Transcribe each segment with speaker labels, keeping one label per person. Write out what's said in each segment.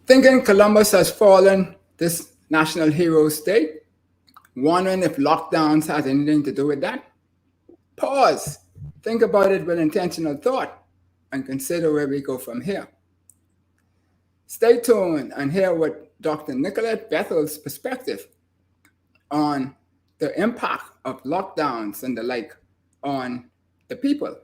Speaker 1: Thinking Columbus has fallen this National Heroes Day? Wondering if lockdowns has anything to do with that? Pause. Think about it with intentional thought and consider where we go from here. Stay tuned and hear what Dr. Nicolette Bethel's perspective on the impact of lockdowns and the like on the people.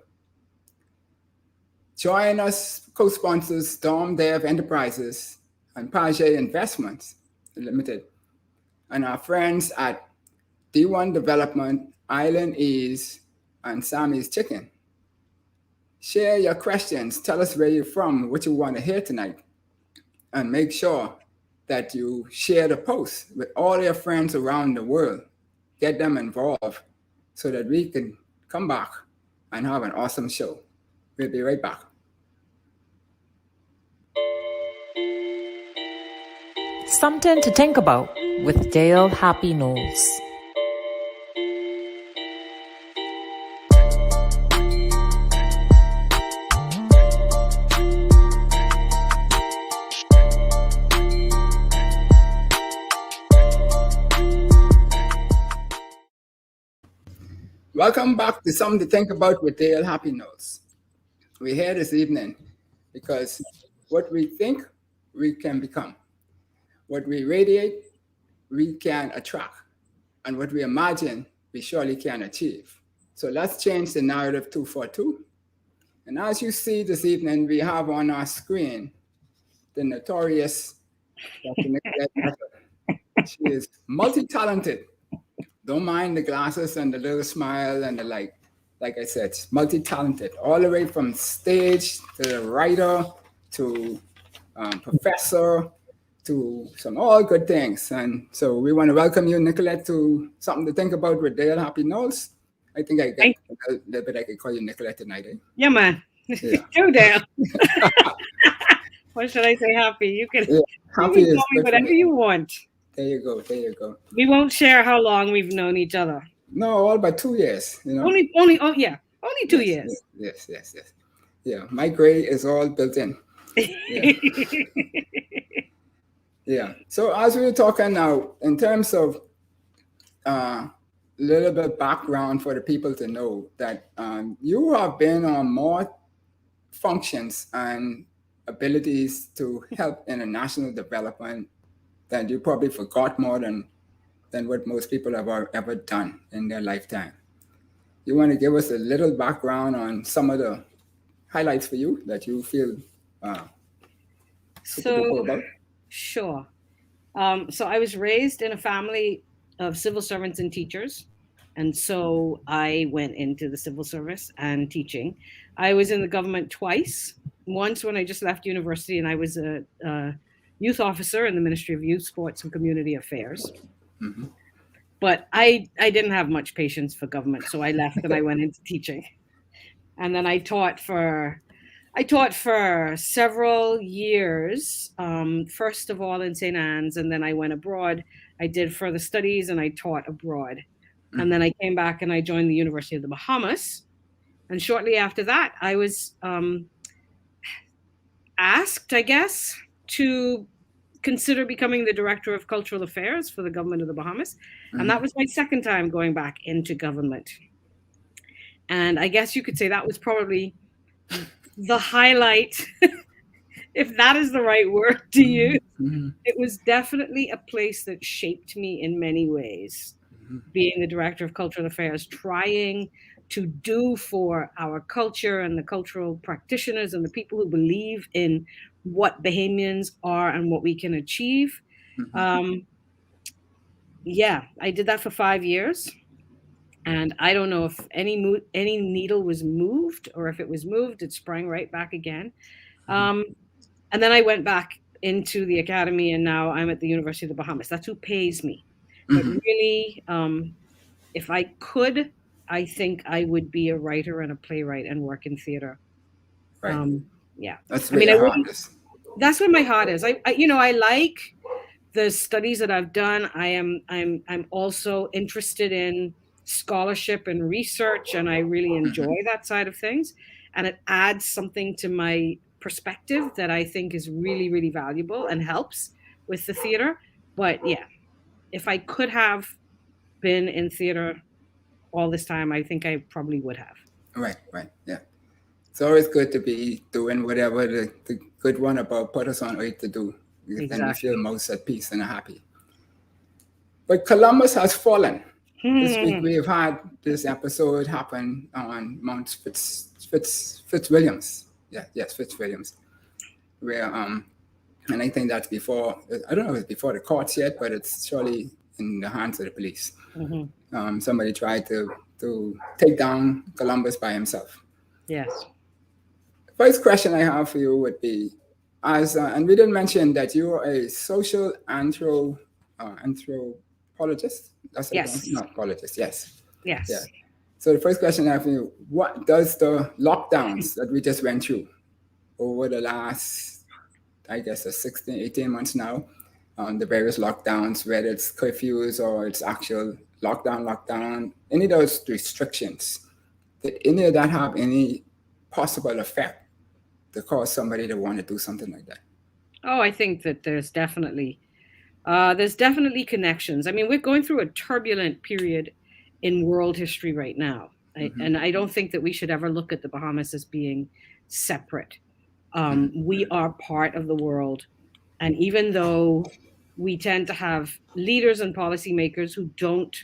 Speaker 1: Join us, co-sponsors Storm Dev Enterprises and Page Investments Limited, and our friends at D1 Development, Island Ease, and Sammy's Chicken. Share your questions. Tell us where you're from, what you want to hear tonight, and make sure that you share the post with all your friends around the world. Get them involved so that we can come back and have an awesome show. We'll be right back.
Speaker 2: SumTin to think about with Dale Happy Knowles.
Speaker 1: Welcome back to Something to Think About with Dale Happy Knowles. We're here this evening because what we think, we can become. What we radiate, we can attract. And what we imagine, we surely can achieve. So let's change the narrative 242. And as you see this evening, we have on our screen the notorious Dr. Nicolette Bethel. She is multi-talented. Don't mind the glasses and the little smile and the like. Like I said, multi-talented, all the way from stage to the writer to professor to some all good things. And so we want to welcome you, Nicolette, to Something to Think About with Dale Happy Knowles. I think I got a little bit I could call you Nicolette tonight. Eh?
Speaker 3: Yeah, man.
Speaker 1: Yeah.
Speaker 3: Go Dale. What should I say? Happy. You can,
Speaker 1: happy
Speaker 3: you can call me whatever you want.
Speaker 1: There you go. There you go.
Speaker 3: We won't share how long we've known each other.
Speaker 1: No, all but 2 years. You know.
Speaker 3: Only 2 years.
Speaker 1: Yes. Yeah, my gray is all built in. Yeah. Yeah. So as we were talking now, in terms of little bit background for the people to know that you have been on more functions and abilities to help international development that you probably forgot more than what most people have ever done in their lifetime. You want to give us a little background on some of the highlights for you that you feel about?
Speaker 3: Sure. So I was raised in a family of civil servants and teachers. And so I went into the civil service and teaching. I was in the government twice. Once when I just left university, and I was a youth officer in the Ministry of Youth, Sports, and Community Affairs.
Speaker 1: Mm-hmm.
Speaker 3: But I didn't have much patience for government, so I left and I went into teaching. And then I taught for several years, first of all in St. Anne's, and then I went abroad. I did further studies and I taught abroad. Mm-hmm. And then I came back and I joined the University of the Bahamas. And shortly after that, I was asked, I guess, to consider becoming the Director of Cultural Affairs for the government of the Bahamas. Mm-hmm. And that was my second time going back into government. And I guess you could say that was probably the highlight, if that is the right word to use. Mm-hmm. It was definitely a place that shaped me in many ways. Mm-hmm. Being the Director of Cultural Affairs, trying to do for our culture and the cultural practitioners and the people who believe in what Bahamians are and what we can achieve. Mm-hmm. I did that for 5 years. And I don't know if any needle was moved, or if it was moved, it sprang right back again. And then I went back into the academy, and now I'm at the University of the Bahamas. That's who pays me. Mm-hmm. But really, if I could, I think I would be a writer and a playwright and work in theater.
Speaker 1: Right.
Speaker 3: Yeah.
Speaker 1: That's where your heart is.
Speaker 3: That's where my heart is. I like the studies that I've done. I'm also interested in scholarship and research, and I really enjoy that side of things. And it adds something to my perspective that I think is really, really valuable and helps with the theater. But yeah, if I could have been in theater all this time, I think I probably would have.
Speaker 1: Right, yeah. It's always good to be doing whatever the good one about put us on earth to do. Because then we feel most at peace and happy. But Columbus has fallen. This week we have had this episode happen on Mount Fitzwilliams. Fitzwilliams. Where and I think that's before, I don't know if it's before the courts yet, but it's surely in the hands of the police. Somebody tried to take down Columbus by himself.
Speaker 3: Yes.
Speaker 1: First question I have for you would be, and we didn't mention that you are a social anthropologist. That's
Speaker 3: yes.
Speaker 1: Not apologist. Yes.
Speaker 3: Yes.
Speaker 1: Yeah. So the first question I have for you: what does the lockdowns that we just went through over the last, I guess, 16, 18 months now, the various lockdowns, whether it's curfews or it's actual lockdown, any of those restrictions, did any of that have any possible effect to cause somebody to want to do something like that?
Speaker 3: Oh, I think that there's definitely connections. I mean, we're going through a turbulent period in world history right now. And I don't think that we should ever look at the Bahamas as being separate. We are part of the world. And even though we tend to have leaders and policymakers who don't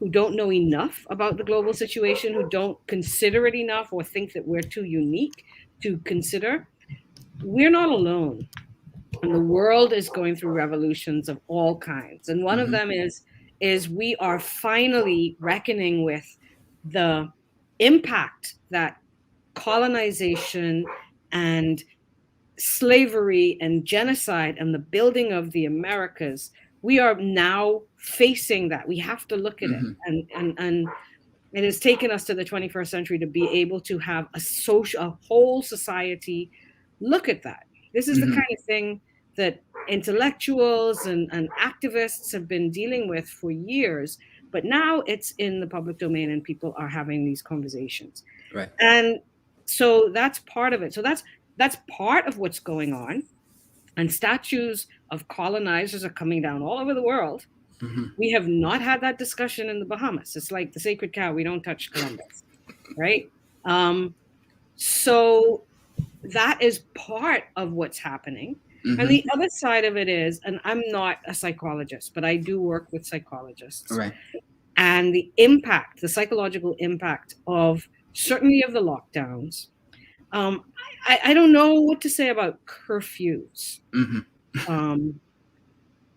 Speaker 3: know enough about the global situation, who don't consider it enough or think that we're too unique to consider, we're not alone. And the world is going through revolutions of all kinds. And one of them is we are finally reckoning with the impact that colonization and slavery and genocide and the building of the Americas, we are now facing that. We have to look at it. And it has taken us to the 21st century to be able to have a whole society look at that. This is the kind of thing that intellectuals and activists have been dealing with for years, but now it's in the public domain and people are having these conversations.
Speaker 1: Right.
Speaker 3: And so that's part of it. So that's part of what's going on. And statues of colonizers are coming down all over the world. We have not had that discussion in the Bahamas. It's like the sacred cow. We don't touch Columbus, right? So that is part of what's happening. And the other side of it is, and I'm not a psychologist, but I do work with psychologists.
Speaker 1: Right.
Speaker 3: And the impact, the psychological impact of certainly of the lockdowns. I don't know what to say about curfews.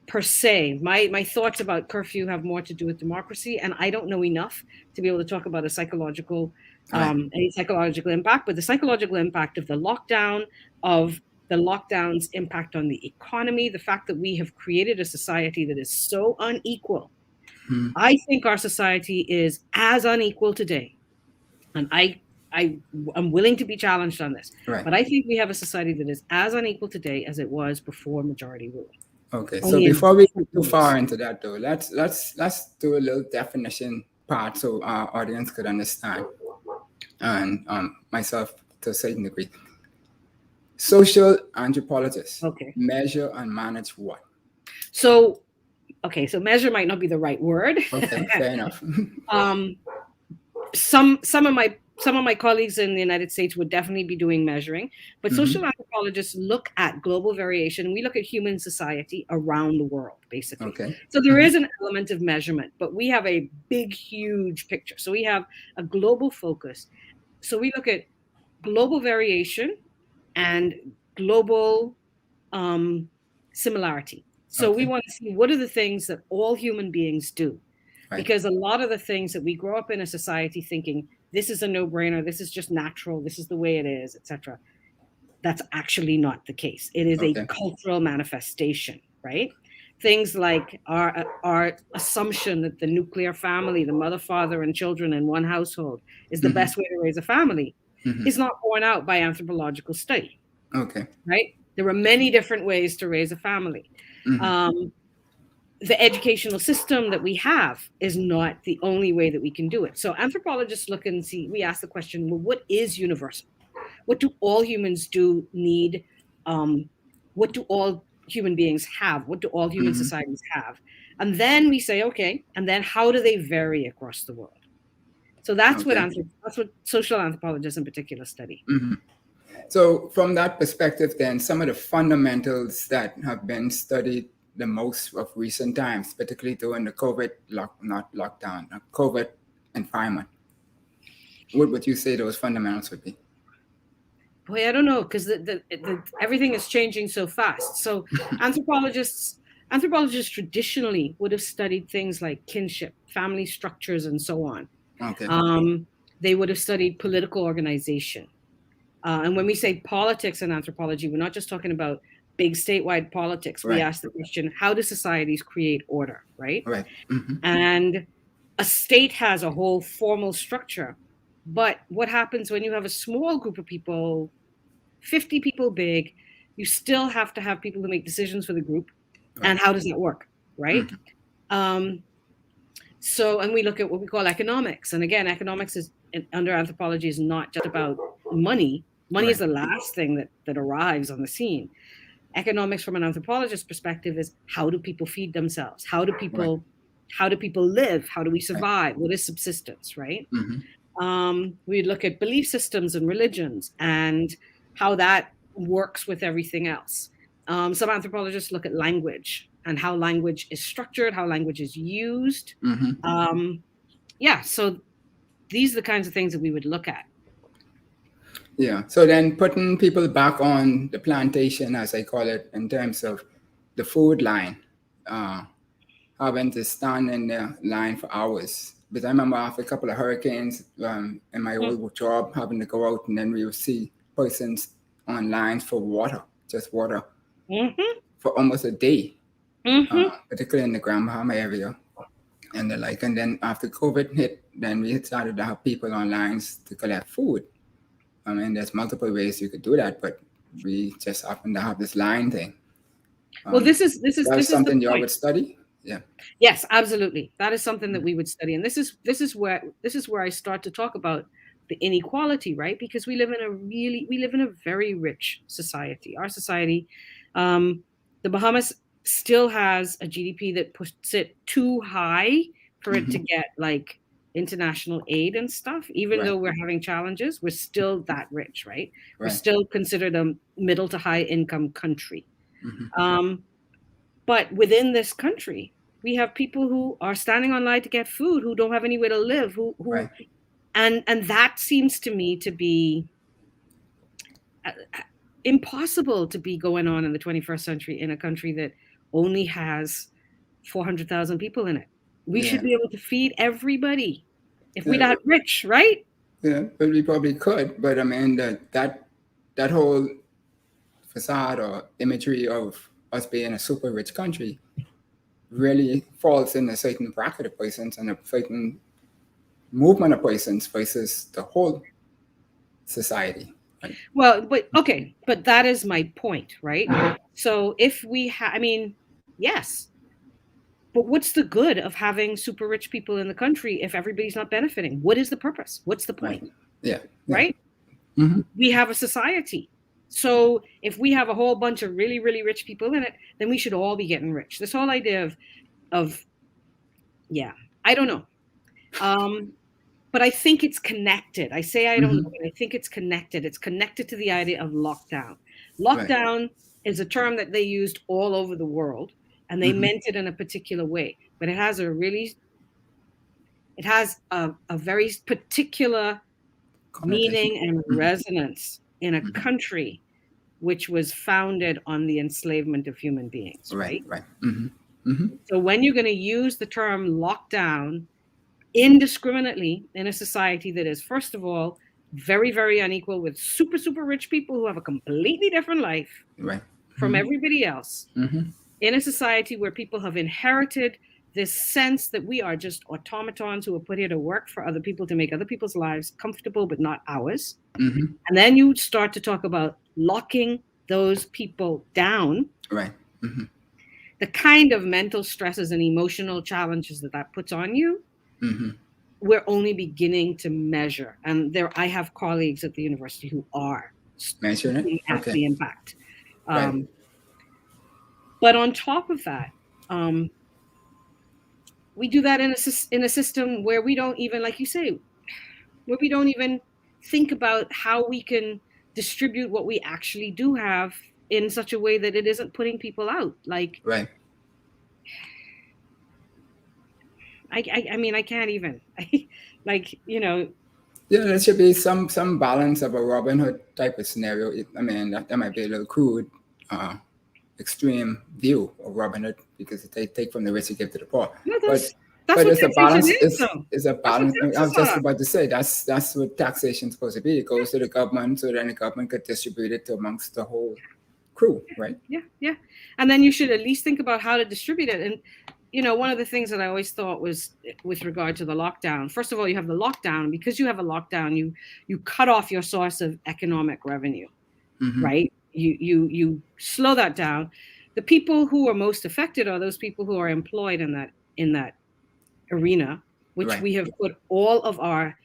Speaker 3: Per se, my thoughts about curfew have more to do with democracy, and I don't know enough to be able to talk about a psychological, any psychological impact. But the psychological impact of the lockdown, of the lockdown's impact on the economy, the fact that we have created a society that is so unequal. I think our society is as unequal today, and I'm willing to be challenged on this. Right. But I think we have a society that is as unequal today as it was before majority rule.
Speaker 1: Okay, so before we get too far into that, though, let's do a little definition part so our audience could understand, and myself to a certain degree. Social anthropologists measure and manage what? So
Speaker 3: measure might not be the right word.
Speaker 1: Okay, fair enough.
Speaker 3: Some of my colleagues in the United States would definitely be doing measuring, but social anthropologists look at global variation, and we look at human society around the world, basically.
Speaker 1: Okay.
Speaker 3: So there is an element of measurement, but we have a big, huge picture. So we have a global focus. So we look at global variation and global similarity. So we want to see what are the things that all human beings do. Right. Because a lot of the things that we grow up in a society thinking, this is a no-brainer, this is just natural, this is the way it is, etc. That's actually not the case. It is a cultural manifestation, right? Things like our assumption that the nuclear family, the mother, father, and children in one household is the best way to raise a family is not borne out by anthropological study.
Speaker 1: Okay.
Speaker 3: Right? There are many different ways to raise a family. The educational system that we have is not the only way that we can do it. So anthropologists look and see, we ask the question, well, what is universal? what do all humans do need? What do all human beings have? What do all human societies have? And then we say, okay, and then how do they vary across the world? So that's what social anthropologists in particular study.
Speaker 1: So from that perspective, then, some of the fundamentals that have been studied the most of recent times, particularly during the COVID COVID environment, what would you say those fundamentals would be?
Speaker 3: Boy, I don't know, because everything is changing so fast. So anthropologists traditionally would have studied things like kinship, family structures, and so on.
Speaker 1: Okay.
Speaker 3: They would have studied political organization. And when we say politics in anthropology, we're not just talking about big statewide politics.
Speaker 1: Right.
Speaker 3: We ask the question, how do societies create order, right?
Speaker 1: Right.
Speaker 3: And a state has a whole formal structure. But what happens when you have a small group of people, 50 people big, you still have to have people who make decisions for the group. Right. And how does that work, right? So, and we look at what we call economics. And again, economics is under anthropology is not just about money. Money is the last thing that arrives on the scene. Economics from an anthropologist's perspective is, how do people feed themselves? How do people live? How do we survive? What is subsistence, right? We look at belief systems and religions and how that works with everything else. Some anthropologists look at language and how language is structured, how language is used. So these are the kinds of things that we would look at.
Speaker 1: Yeah. So then putting people back on the plantation, as I call it, in terms of the food line, having to stand in the line for hours. But I remember after a couple of hurricanes in my old job, having to go out, and then we would see persons on lines for water, just water, for almost a day, particularly in the Grand Bahama area. And the like. And then after COVID hit, then we started to have people on lines to collect food. I mean, there's multiple ways you could do that, but we just happen to have this line thing.
Speaker 3: Well, this is
Speaker 1: something you all would study. Yeah.
Speaker 3: Yes, absolutely. That is something that we would study, and this is where I start to talk about the inequality, right? Because we live in a very rich society. Our society, the Bahamas still has a GDP that puts it too high for it to get like international aid and stuff. Even though we're having challenges, we're still that rich, right? We're still considered a middle to high income country. But within this country, we have people who are standing on line to get food, who don't have anywhere to live, and that seems to me to be impossible to be going on in the 21st century in a country that only has 400,000 people in it. We should be able to feed everybody if we're that rich, right?
Speaker 1: Yeah, but we probably could. But I mean, that whole facade or imagery of us being a super rich country really falls in a certain bracket of persons and a certain movement of persons versus the whole society. Right?
Speaker 3: Well, but that is my point, right? So if we yes, but what's the good of having super rich people in the country if everybody's not benefiting? What is the purpose? What's the point? Right? We have a society. So if we have a whole bunch of really, really rich people in it, then we should all be getting rich. This whole idea of I don't know. But I think it's connected. I say I don't know, but I think it's connected. It's connected to the idea of lockdown. Lockdown is a term that they used all over the world, and they meant it in a particular way. But it has a very particular meaning and resonance in a country which was founded on the enslavement of human beings, right? So when you're going to use the term lockdown indiscriminately in a society that is, first of all, very, very unequal, with super, super rich people who have a completely different life from everybody else, in a society where people have inherited this sense that we are just automatons who are put here to work for other people, to make other people's lives comfortable, but not ours. And then you start to talk about locking those people down. The kind of mental stresses and emotional challenges that puts on you we're only beginning to measure. And I have colleagues at the university who are
Speaker 1: Mention it.
Speaker 3: looking at
Speaker 1: Okay.
Speaker 3: the impact.
Speaker 1: Right.
Speaker 3: But on top of that, we do that in a system where we don't even, like you say, where we don't even think about how we can distribute what we actually do have in such a way that it isn't putting people out. Like,
Speaker 1: Right.
Speaker 3: I mean, I can't even, like,
Speaker 1: Yeah, there should be some balance of a Robin Hood type of scenario. I mean, that might be a little crude, extreme view of Robin Hood because they take from the rich and give to the poor.
Speaker 3: No,
Speaker 1: but
Speaker 3: what
Speaker 1: it's a balance.
Speaker 3: taxation
Speaker 1: It's a balance. I was
Speaker 3: taxes
Speaker 1: just
Speaker 3: are.
Speaker 1: about to say that's what taxation is supposed to be. It goes to the government so then the government could distribute it to amongst the whole crew, right?
Speaker 3: Yeah. And then you should at least think about how to distribute it. And one of the things that I always thought was with regard to the lockdown. First of all, you have the lockdown. Because you have a lockdown, you cut off your source of economic revenue, right? You slow that down. The people who are most affected are those people who are employed in that arena, which
Speaker 1: Right.
Speaker 3: we have put all of our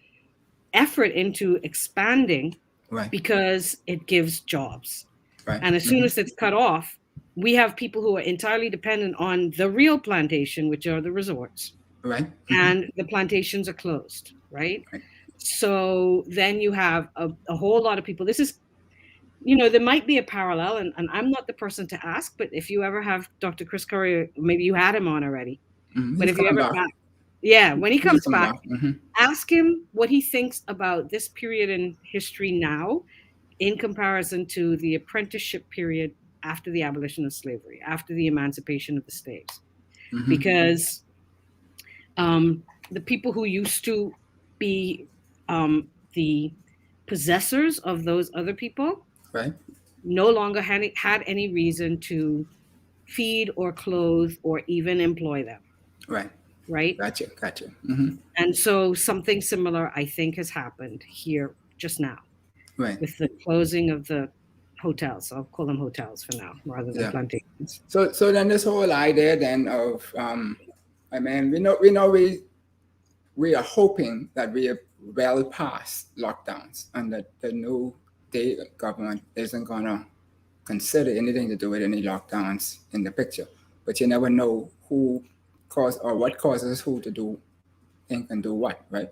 Speaker 3: effort into expanding,
Speaker 1: Right.
Speaker 3: because it gives jobs.
Speaker 1: Right.
Speaker 3: And as soon as it's cut off, we have people who are entirely dependent on the real plantation, which are the resorts.
Speaker 1: Right.
Speaker 3: And the plantations are closed, right?
Speaker 1: Right.
Speaker 3: So then you have a whole lot of people. This is, there might be a parallel, and I'm not the person to ask, but if you ever have Dr. Chris Curry, maybe you had him on already. But if you ever when he comes back, ask him what he thinks about this period in history now in comparison to the apprenticeship period after the abolition of slavery, after the emancipation of the slaves. Because the people who used to be the possessors of those other people,
Speaker 1: right,
Speaker 3: no longer had any reason to feed or clothe or even employ them. Right.
Speaker 1: Gotcha.
Speaker 3: And so something similar, I think, has happened here just now,
Speaker 1: right,
Speaker 3: with the closing of the hotels. I'll call them hotels for now rather than plantations.
Speaker 1: So then this whole idea then of I mean, we are hoping that we are well past lockdowns and that the new day government isn't gonna consider anything to do with any lockdowns in the picture. But you never know who cause or what causes who to do and can do what, right?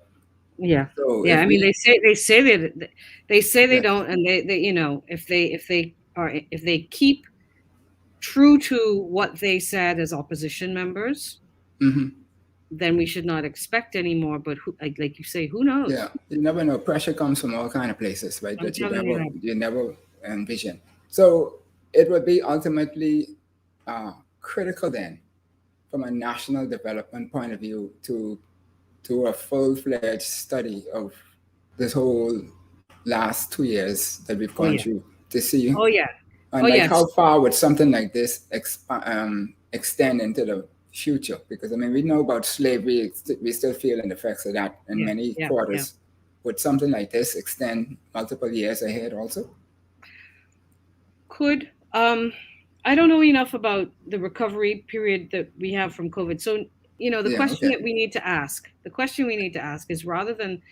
Speaker 3: Yeah.
Speaker 1: So
Speaker 3: I mean, they say they
Speaker 1: Yeah.
Speaker 3: don't, and they if they keep true to what they said as opposition members, then we should not expect any more. But like you say, who knows?
Speaker 1: Yeah, you never know. Pressure comes from all kind of places, right? That you never envision. So it would be ultimately critical then, from a national development point of view, to a full-fledged study of this whole last 2 years that we've gone through to see. And how far would something like this extend into the future? Because I mean, we know about slavery; we still feeling the effects of that in many quarters. Would something like this extend multiple years ahead also?
Speaker 3: Could I don't know enough about the recovery period that we have from COVID. So the question that we need to ask, is rather than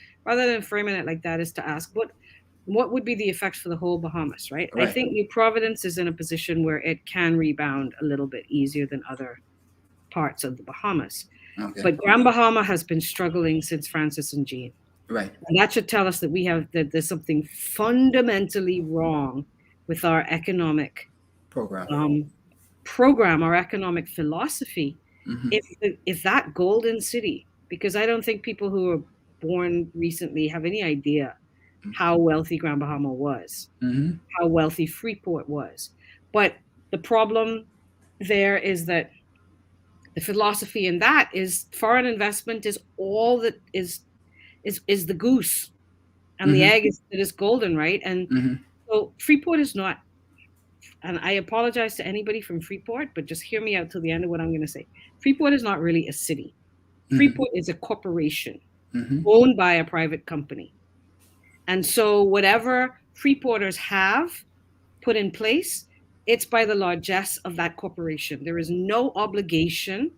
Speaker 3: framing it like that, is to ask what would be the effects for the whole Bahamas, right? I think New Providence is in a position where it can rebound a little bit easier than other parts of the Bahamas. But Grand Bahama has been struggling since Francis and Jean.
Speaker 1: Right.
Speaker 3: And that should tell us that there's something fundamentally wrong with our economic program, our economic philosophy. If that golden city, because I don't think people who were born recently have any idea how wealthy Grand Bahama was, how wealthy Freeport was. But the problem there is that the philosophy in that is foreign investment is all that is the goose, and the egg is golden, right? And so Freeport is not, and I apologize to anybody from Freeport, but just hear me out till the end of what I'm going to say. Freeport is not really a city. Freeport is a corporation owned by a private company. And so whatever Freeporters have put in place, it's by the largesse of that corporation. There is no obligation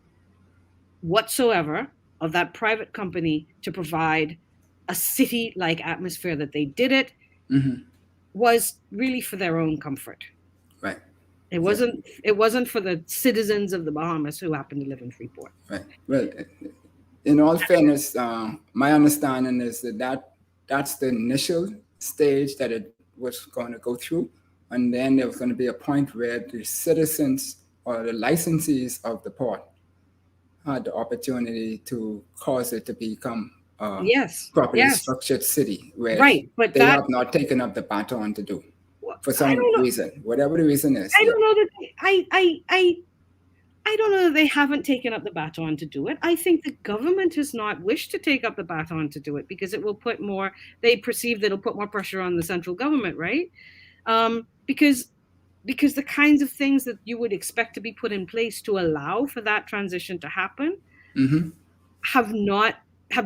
Speaker 3: whatsoever of that private company to provide a city-like atmosphere that they did it was really for their own comfort.
Speaker 1: Right.
Speaker 3: It wasn't for the citizens of the Bahamas who happen to live in Freeport.
Speaker 1: Right. Well, in all fairness, my understanding is that's the initial stage that it was going to go through. And then there was going to be a point where the citizens or the licensees of the port had the opportunity to cause it to become a properly structured city where
Speaker 3: but
Speaker 1: they have not taken up the baton to do for some reason, whatever the reason is.
Speaker 3: I don't know that I don't know that they haven't taken up the baton to do it. I think the government has not wished to take up the baton to do it because it will put more, they perceive that it'll put more pressure on the central government, right? Because the kinds of things that you would expect to be put in place to allow for that transition to happen have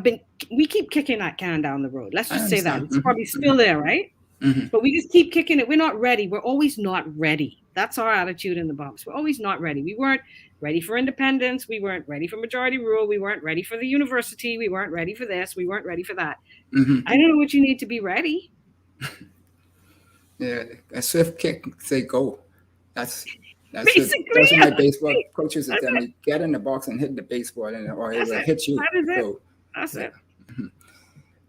Speaker 3: been, we keep kicking that can down the road. Let's just say that. It's probably still there, right? But we just keep kicking it. We're not ready. We're always not ready. That's our attitude in the Bahamas. We're always not ready. We weren't ready for independence. We weren't ready for majority rule. We weren't ready for the university. We weren't ready for this. We weren't ready for that. I don't know what you need to be ready.
Speaker 1: Yeah, a swift kick, say go. That's
Speaker 3: Basically,
Speaker 1: those are my baseball coaches that tell me get in the box and hit the baseball, or it will hit you.
Speaker 3: That is it.
Speaker 1: So,
Speaker 3: That's it.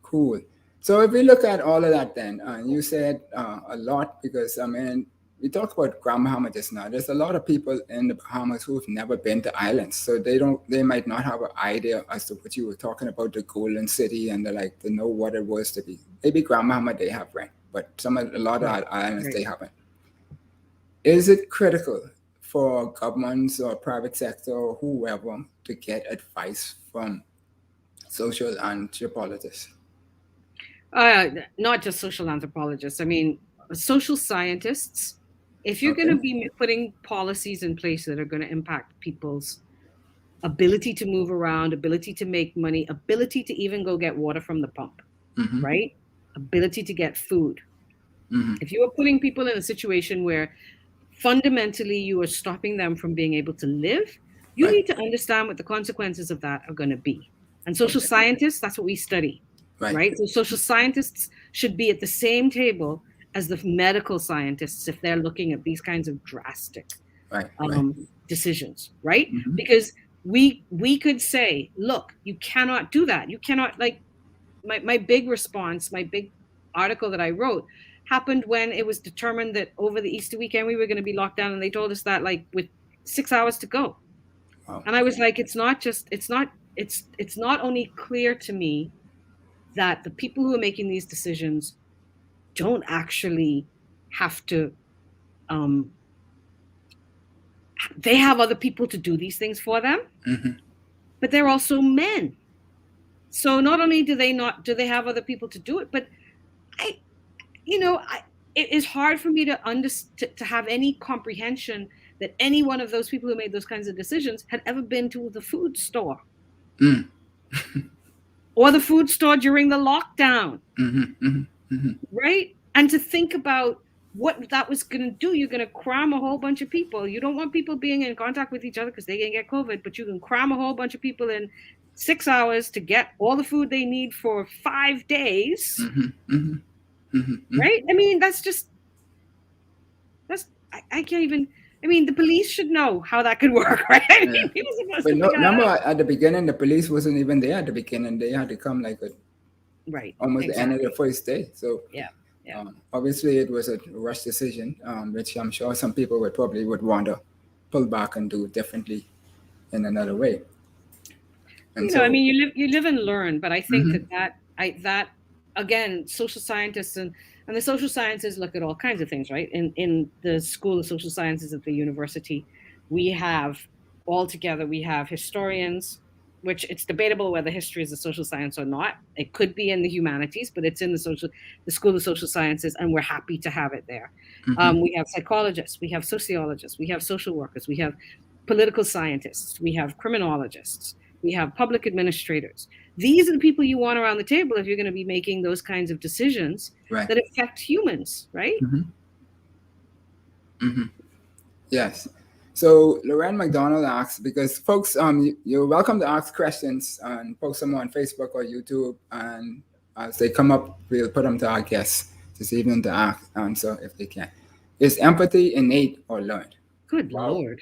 Speaker 1: Cool. So if we look at all of that, then you said a lot because I mean we talked about Grand Bahama just now. There's a lot of people in the Bahamas who've never been to islands, so they might not have an idea as to what you were talking about, the Golden City and to know what it was to be. Maybe Grand Bahama they have rent, but a lot of islands they haven't. Is it critical for governments or private sector or whoever to get advice from social anthropologists?
Speaker 3: Not just social anthropologists. I mean, social scientists. If you're going to be putting policies in place that are going to impact people's ability to move around, ability to make money, ability to even go get water from the pump, right? Ability to get food. If you are putting people in a situation where fundamentally you are stopping them from being able to live, you need to understand what the consequences of that are going to be. And social scientists, that's what we study, right? So social scientists should be at the same table as the medical scientists if they're looking at these kinds of drastic decisions, right? Because we could say, look, you cannot do that. You cannot, my big response, my big article that I wrote happened when it was determined that over the Easter weekend we were going to be locked down, and they told us that with 6 hours to go. Wow. And I was like, it's not only clear to me that the people who are making these decisions don't actually have to, they have other people to do these things for them, but they're also men. So not only do they have other people to do it, but it is hard for me to have any comprehension that any one of those people who made those kinds of decisions had ever been to the food store or the food store during the lockdown, right? And to think about what that was going to do. You're going to cram a whole bunch of people. You don't want people being in contact with each other because they can get COVID, but you can cram a whole bunch of people in 6 hours to get all the food they need for 5 days. Right? I mean, I can't even, I mean, the police should know how that could work, right? I mean, people supposed to
Speaker 1: remember at the beginning, the police wasn't even there at the beginning. They had to come almost the end of the first day. So obviously it was a rush decision, which I'm sure some people would want to pull back and do differently in another way. And
Speaker 3: I mean, you live and learn, but I think that again, social scientists and the social sciences look at all kinds of things, right? In the School of Social Sciences at the university, we have historians, which it's debatable whether history is a social science or not. It could be in the humanities, but it's in the School of Social Sciences, and we're happy to have it there. We have psychologists, we have sociologists, we have social workers, we have political scientists, we have criminologists, we have public administrators. These are the people you want around the table if you're going to be making those kinds of decisions that affect humans, right?
Speaker 1: Yes. So Lorraine McDonald asks, because folks, you're welcome to ask questions and post them on Facebook or YouTube, and as they come up, we'll put them to our guests this evening to answer if they can. Is empathy innate or learned?
Speaker 3: Good Lord.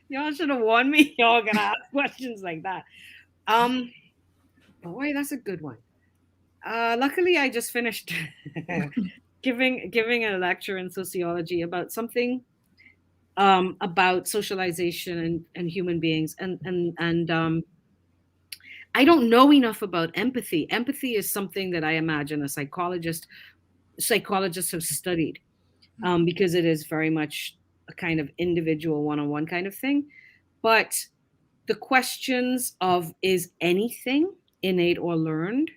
Speaker 3: Y'all should have warned me. Y'all gonna ask questions like that. Boy, that's a good one. Luckily, I just finished giving a lecture in sociology about something about socialization and human beings, and I don't know enough about empathy. Empathy is something that I imagine a psychologists have studied, because it is very much a kind of individual one-on-one kind of thing. But the questions of is anything innate or learned,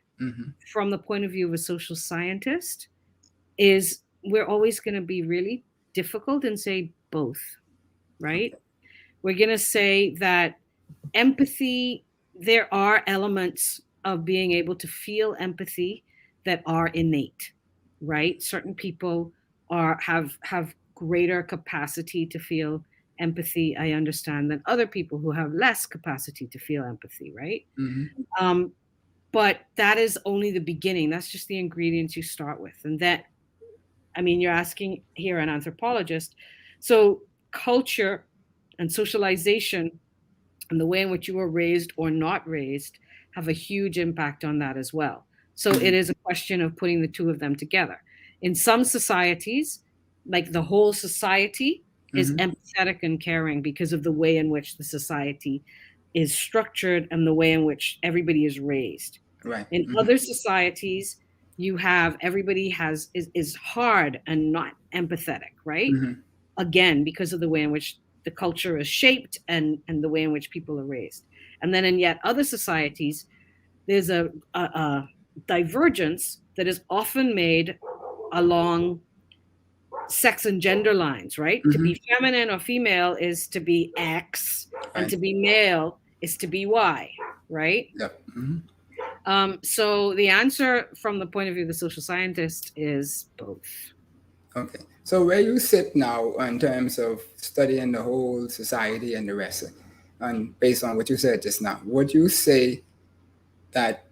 Speaker 3: from the point of view of a social scientist, is we're always going to be really difficult and say both, right? Okay. We're going to say that empathy, there are elements of being able to feel empathy that are innate, right? Certain people have greater capacity to feel empathy, I understand, than other people who have less capacity to feel empathy, right? But that is only the beginning. That's just the ingredients you start with. And that, I mean, you're asking here an anthropologist. So culture and socialization and the way in which you were raised or not raised have a huge impact on that as well. So it is a question of putting the two of them together. In some societies, like the whole society is empathetic and caring because of the way in which the society is structured and the way in which everybody is raised.
Speaker 1: Right.
Speaker 3: In other societies, you have everybody is hard and not empathetic, right? Again, because of the way in which the culture is shaped and the way in which people are raised. And then in yet other societies, there's a divergence that is often made along sex and gender lines, right? To be feminine or female is to be X, and to be male is to be Y, right?
Speaker 1: Yep.
Speaker 3: So the answer from the point of view of the social scientist is both.
Speaker 1: Okay. So where you sit now in terms of studying the whole society and the rest, and based on what you said just now, would you say that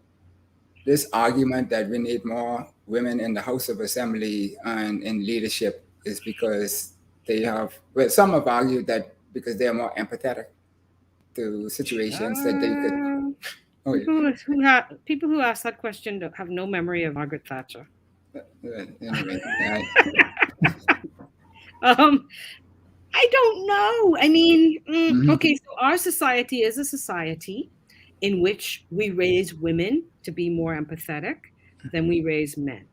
Speaker 1: this argument that we need more women in the House of Assembly and in leadership is because they have, well, some have argued that because they're more empathetic to situations that they could.
Speaker 3: People who ask that question have no memory of Margaret Thatcher.
Speaker 1: Anyway,
Speaker 3: I don't know. I mean, okay, so our society is a society in which we raise women to be more empathetic than we raise men.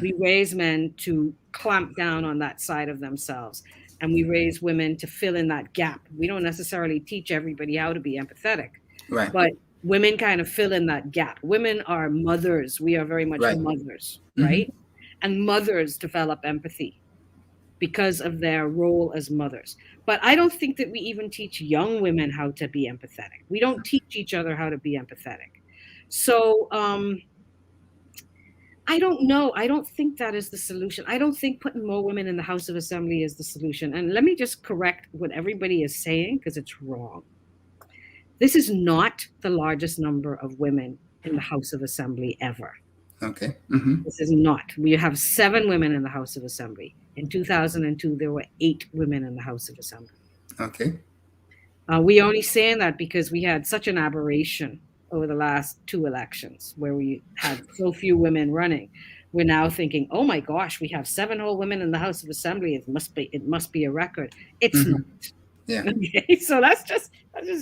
Speaker 3: We raise men to clamp down on that side of themselves, and we raise women to fill in that gap. We don't necessarily teach everybody how to be empathetic,
Speaker 1: right?
Speaker 3: But women kind of fill in that gap. Women are mothers. We are very much mothers, right? And mothers develop empathy because of their role as mothers. But I don't think that we even teach young women how to be empathetic. We don't teach each other how to be empathetic. So I don't know. I don't think that is the solution. I don't think putting more women in the House of Assembly is the solution. And let me just correct what everybody is saying, because it's wrong. This is not the largest number of women in the House of Assembly ever.
Speaker 1: Okay.
Speaker 3: This is not. We have 7 women in the House of Assembly. In 2002, there were 8 women in the House of Assembly.
Speaker 1: Okay.
Speaker 3: We only saying that because we had such an aberration over the last 2 elections where we had so few women running. We're now thinking, oh my gosh, we have 7 whole women in the House of Assembly. It must be a record. It's not.
Speaker 1: Yeah.
Speaker 3: Okay. So let's just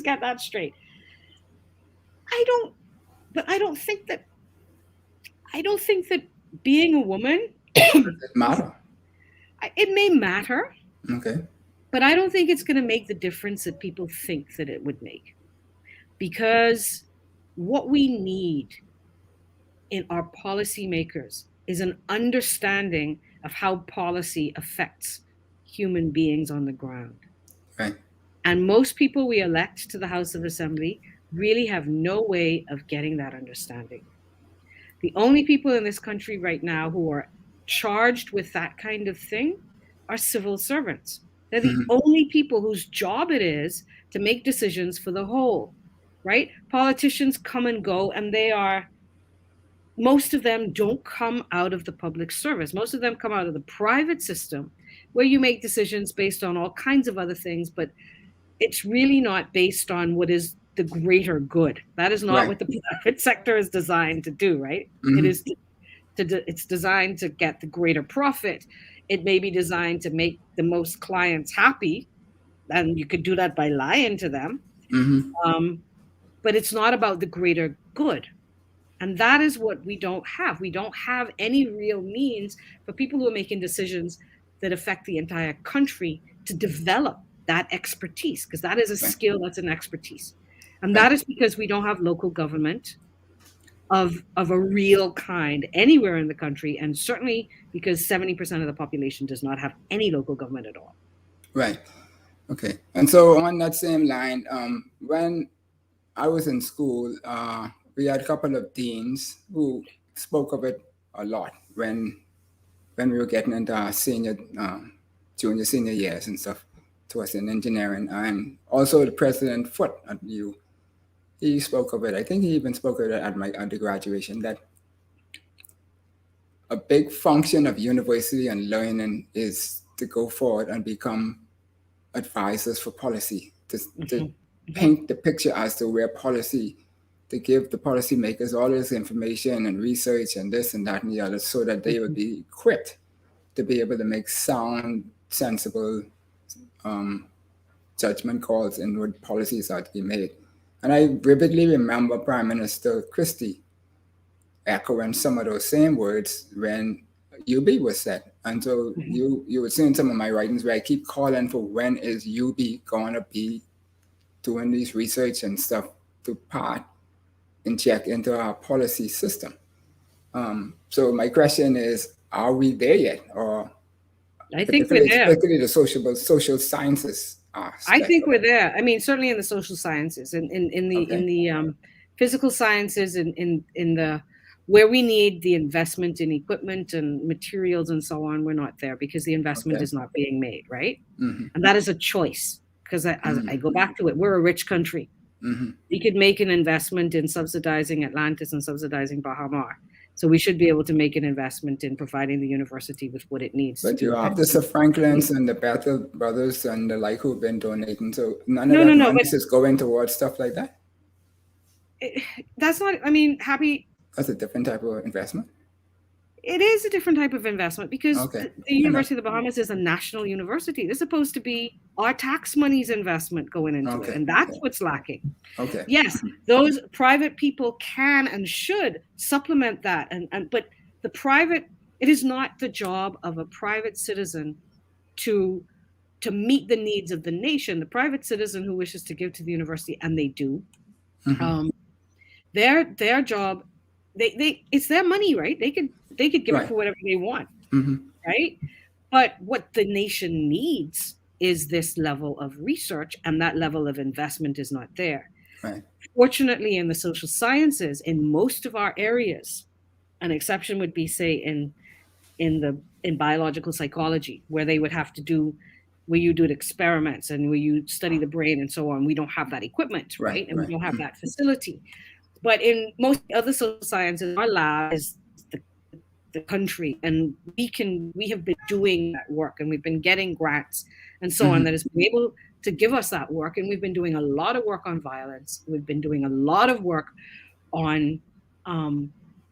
Speaker 3: get that straight. I don't think that being a woman
Speaker 1: matter.
Speaker 3: It may matter.
Speaker 1: Okay.
Speaker 3: But I don't think it's going to make the difference that people think that it would make. Because what we need in our policymakers is an understanding of how policy affects human beings on the ground.
Speaker 1: Right.
Speaker 3: And most people we elect to the House of Assembly really have no way of getting that understanding. The only people in this country right now who are charged with that kind of thing are civil servants. They're the only people whose job it is to make decisions for the whole, right? Politicians come and go, and most of them don't come out of the public service. Most of them come out of the private system where you make decisions based on all kinds of other things, but it's really not based on what is the greater good. That is not what the private sector is designed to do, right? It is it's designed to get the greater profit. It may be designed to make the most clients happy, and you could do that by lying to them. But it's not about the greater good. And that is what we don't have. We don't have any real means for people who are making decisions that affect the entire country to develop that expertise, because that is a skill, that's an expertise. And that is because we don't have local government of a real kind anywhere in the country, and certainly because 70% of the population does not have any local government at all.
Speaker 1: Right. Okay. And so on that same line, when I was in school, we had a couple of deans who spoke of it a lot when we were getting into our junior, senior years and stuff towards in engineering. And also the President Foote at U, he spoke of it. I think he even spoke of it at my undergraduation, that a big function of university and learning is to go forward and become advisors for policy, to paint the picture as to where policy, to give the policymakers all this information and research and this and that and the other, so that they would be equipped to be able to make sound, sensible judgment calls in what policies are to be made. And I vividly remember Prime Minister Christie echoing some of those same words when UB was set. And so you would see in some of my writings where I keep calling for when is UB going to be doing these research and stuff to part and check into our policy system. So my question is, are we there yet? Or
Speaker 3: I think we're there.
Speaker 1: Particularly the social sciences aspect.
Speaker 3: I think we're there. I mean, certainly in the social sciences, in the physical sciences, in the where we need the investment in equipment and materials and so on, we're not there because the investment is not being made, right? And that is a choice, because I go back to it. We're a rich country. We could make an investment in subsidizing Atlantis and subsidizing Bahamar. So we should be able to make an investment in providing the university with what it needs.
Speaker 1: But you have the Sir Franklins and the Bethel brothers and the like who've been donating. So none of that money is going towards stuff like that?
Speaker 3: That's not, I mean, Happy.
Speaker 1: That's a different type of investment?
Speaker 3: It is a different type of investment because the University of the Bahamas is a national university. It's supposed to be our tax money's investment going into it. And that's what's lacking. Yes, those private people can and should supplement that. But it is not the job of a private citizen to meet the needs of the nation. The private citizen who wishes to give to the university, and they do, their job, it's their money, right? They could give it for whatever they want, right? But what the nation needs is this level of research, and that level of investment is not there. Fortunately, in the social sciences, in most of our areas, an exception would be, say, in biological psychology, where they would have to do, where you do experiments and where you study the brain and so on. We don't have that equipment, right? And we don't have that facility. But in most other social sciences, our lab is the country, and we have been doing that work, and we've been getting grants and so on that has been able to give us that work. And we've been doing a lot of work on violence. We've been doing a lot of work on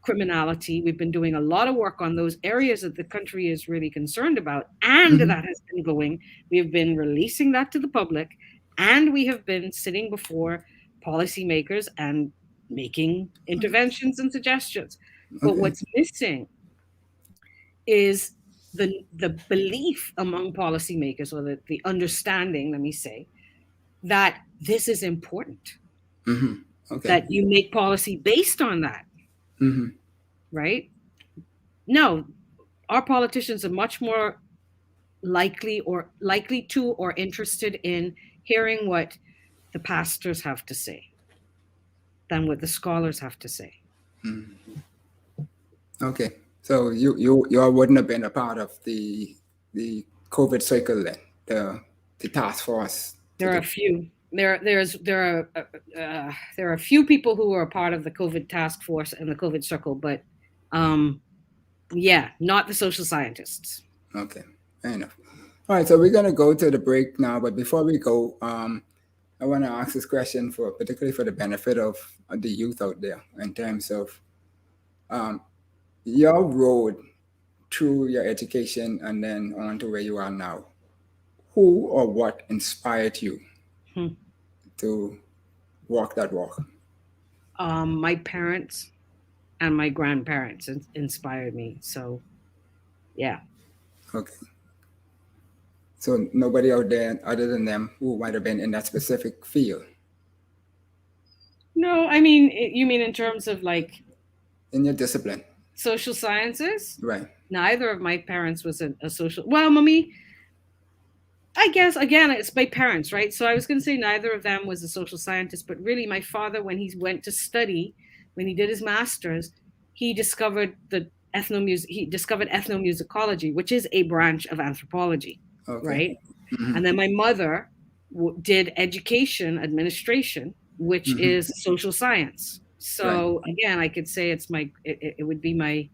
Speaker 3: criminality. We've been doing a lot of work on those areas that the country is really concerned about, and that has been going. We have been releasing that to the public, and we have been sitting before policymakers and making interventions and suggestions. But what's missing is the belief among policymakers, or the understanding, let me say, that this is important. That you make policy based on that. Right? No, our politicians are much more likely to or interested in hearing what the pastors have to say than what the scholars have to say. Okay.
Speaker 1: So you wouldn't have been a part of the COVID cycle then, the task force?
Speaker 3: There are a few. There are a few people who are a part of the COVID task force and the COVID circle, but yeah, not the social scientists.
Speaker 1: Okay, fair enough. All right, so we're going to go to the break now, but before we go, I want to ask this question particularly for the benefit of the youth out there in terms of your road through your education and then on to where you are now. Who or what inspired you to walk that walk?
Speaker 3: My parents and my grandparents inspired me. So, yeah.
Speaker 1: Okay. So nobody out there other than them who might have been in that specific field?
Speaker 3: No, I mean, you mean in terms of like...
Speaker 1: In your discipline?
Speaker 3: Social sciences?
Speaker 1: Right.
Speaker 3: Neither of my parents was a social... Well, mommy, I guess, again, it's my parents, right? So I was going to say neither of them was a social scientist, but really my father, when he went to study, when he did his master's, he discovered ethnomusicology, which is a branch of anthropology, right? Mm-hmm. And then my mother did education administration, which is social science. So again, I could say it's it would be my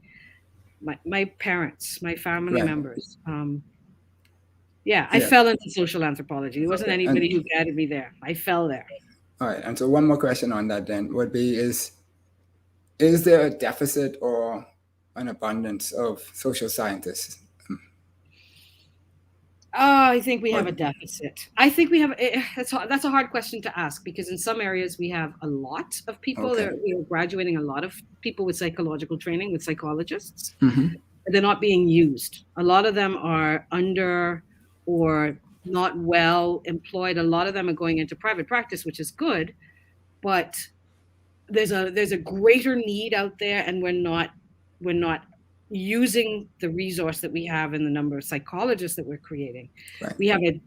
Speaker 3: parents, my family members. I fell into social anthropology. It wasn't anybody who guided me there. I fell there.
Speaker 1: All right. And so one more question on that then would be, is there a deficit or an abundance of social scientists?
Speaker 3: I think we have a deficit. I think we have. That's a hard question to ask because in some areas we have a lot of people. We're graduating a lot of people with psychological training, with psychologists. But they're not being used. A lot of them are under or not well employed. A lot of them are going into private practice, which is good, but there's a greater need out there, and we're not using the resource that we have in the number of psychologists that we're creating. Right.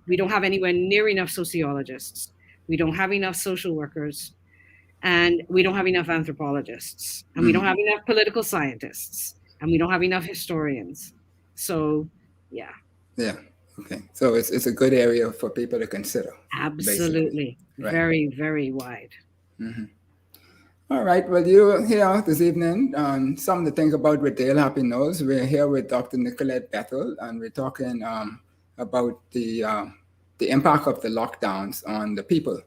Speaker 3: We don't have anywhere near enough sociologists. We don't have enough social workers, and we don't have enough anthropologists, and we don't have enough political scientists, and we don't have enough historians. So, yeah.
Speaker 1: Yeah. Okay. So it's a good area for people to consider.
Speaker 3: Absolutely. Right. Very, very wide.
Speaker 1: All right. Well, you're here this evening on Something to Think About with Dale Happy Knowles. We're here with Dr. Nicolette Bethel, and we're talking about the impact of the lockdowns on the people.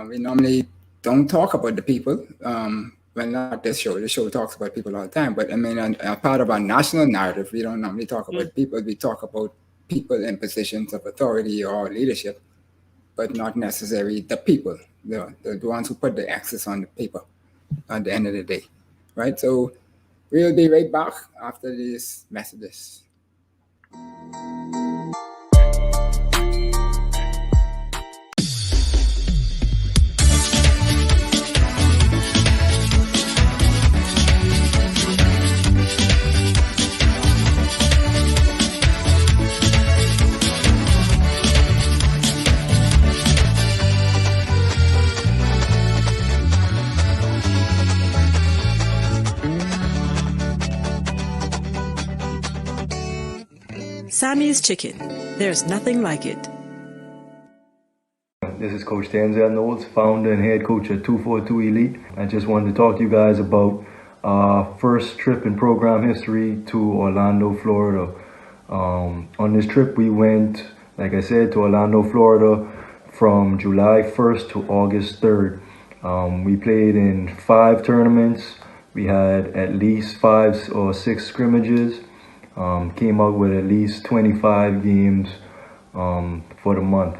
Speaker 1: We normally don't talk about the people. Well, not this show. The show talks about people all the time. But I mean, a part of our national narrative, we don't normally talk about people. We talk about people in positions of authority or leadership, but not necessarily the people, the ones who put the access on the paper at the end of the day, right? So we'll be right back after these messages.
Speaker 4: Sammy's Chicken. There's nothing like it.
Speaker 5: This is Coach Knowles, founder and head coach at 242 Elite. I just wanted to talk to you guys about our first trip in program history to Orlando, Florida. On this trip, we went, like I said, to Orlando, Florida from July 1st to August 3rd. We played in 5 tournaments. We had at least 5 or 6 scrimmages. Came out with at least 25 games for the month.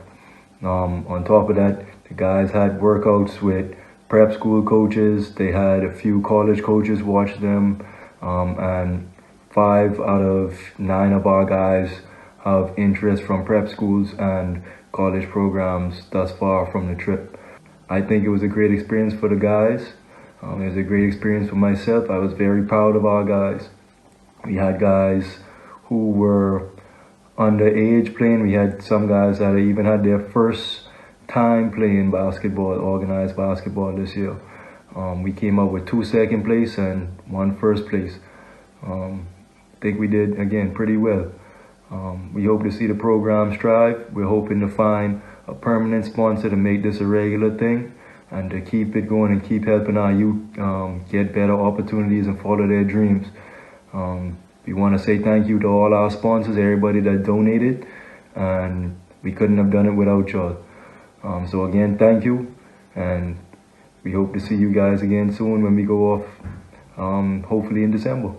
Speaker 5: On top of that, the guys had workouts with prep school coaches. They had a few college coaches watch them, and 5 out of 9 of our guys have interest from prep schools and college programs thus far from the trip. I think it was a great experience for the guys. It was a great experience for myself. I was very proud of our guys. We had guys who were underage playing. We had some guys that even had their first time playing basketball, organized basketball this year. We came up with 2 second place and 1 first place. I think we did, again, pretty well. We hope to see the program strive. We're hoping to find a permanent sponsor to make this a regular thing and to keep it going and keep helping our youth get better opportunities and follow their dreams. We want to say thank you to all our sponsors, everybody that donated, and we couldn't have done it without y'all. So again, thank you, and we hope to see you guys again soon when we go off, hopefully in December.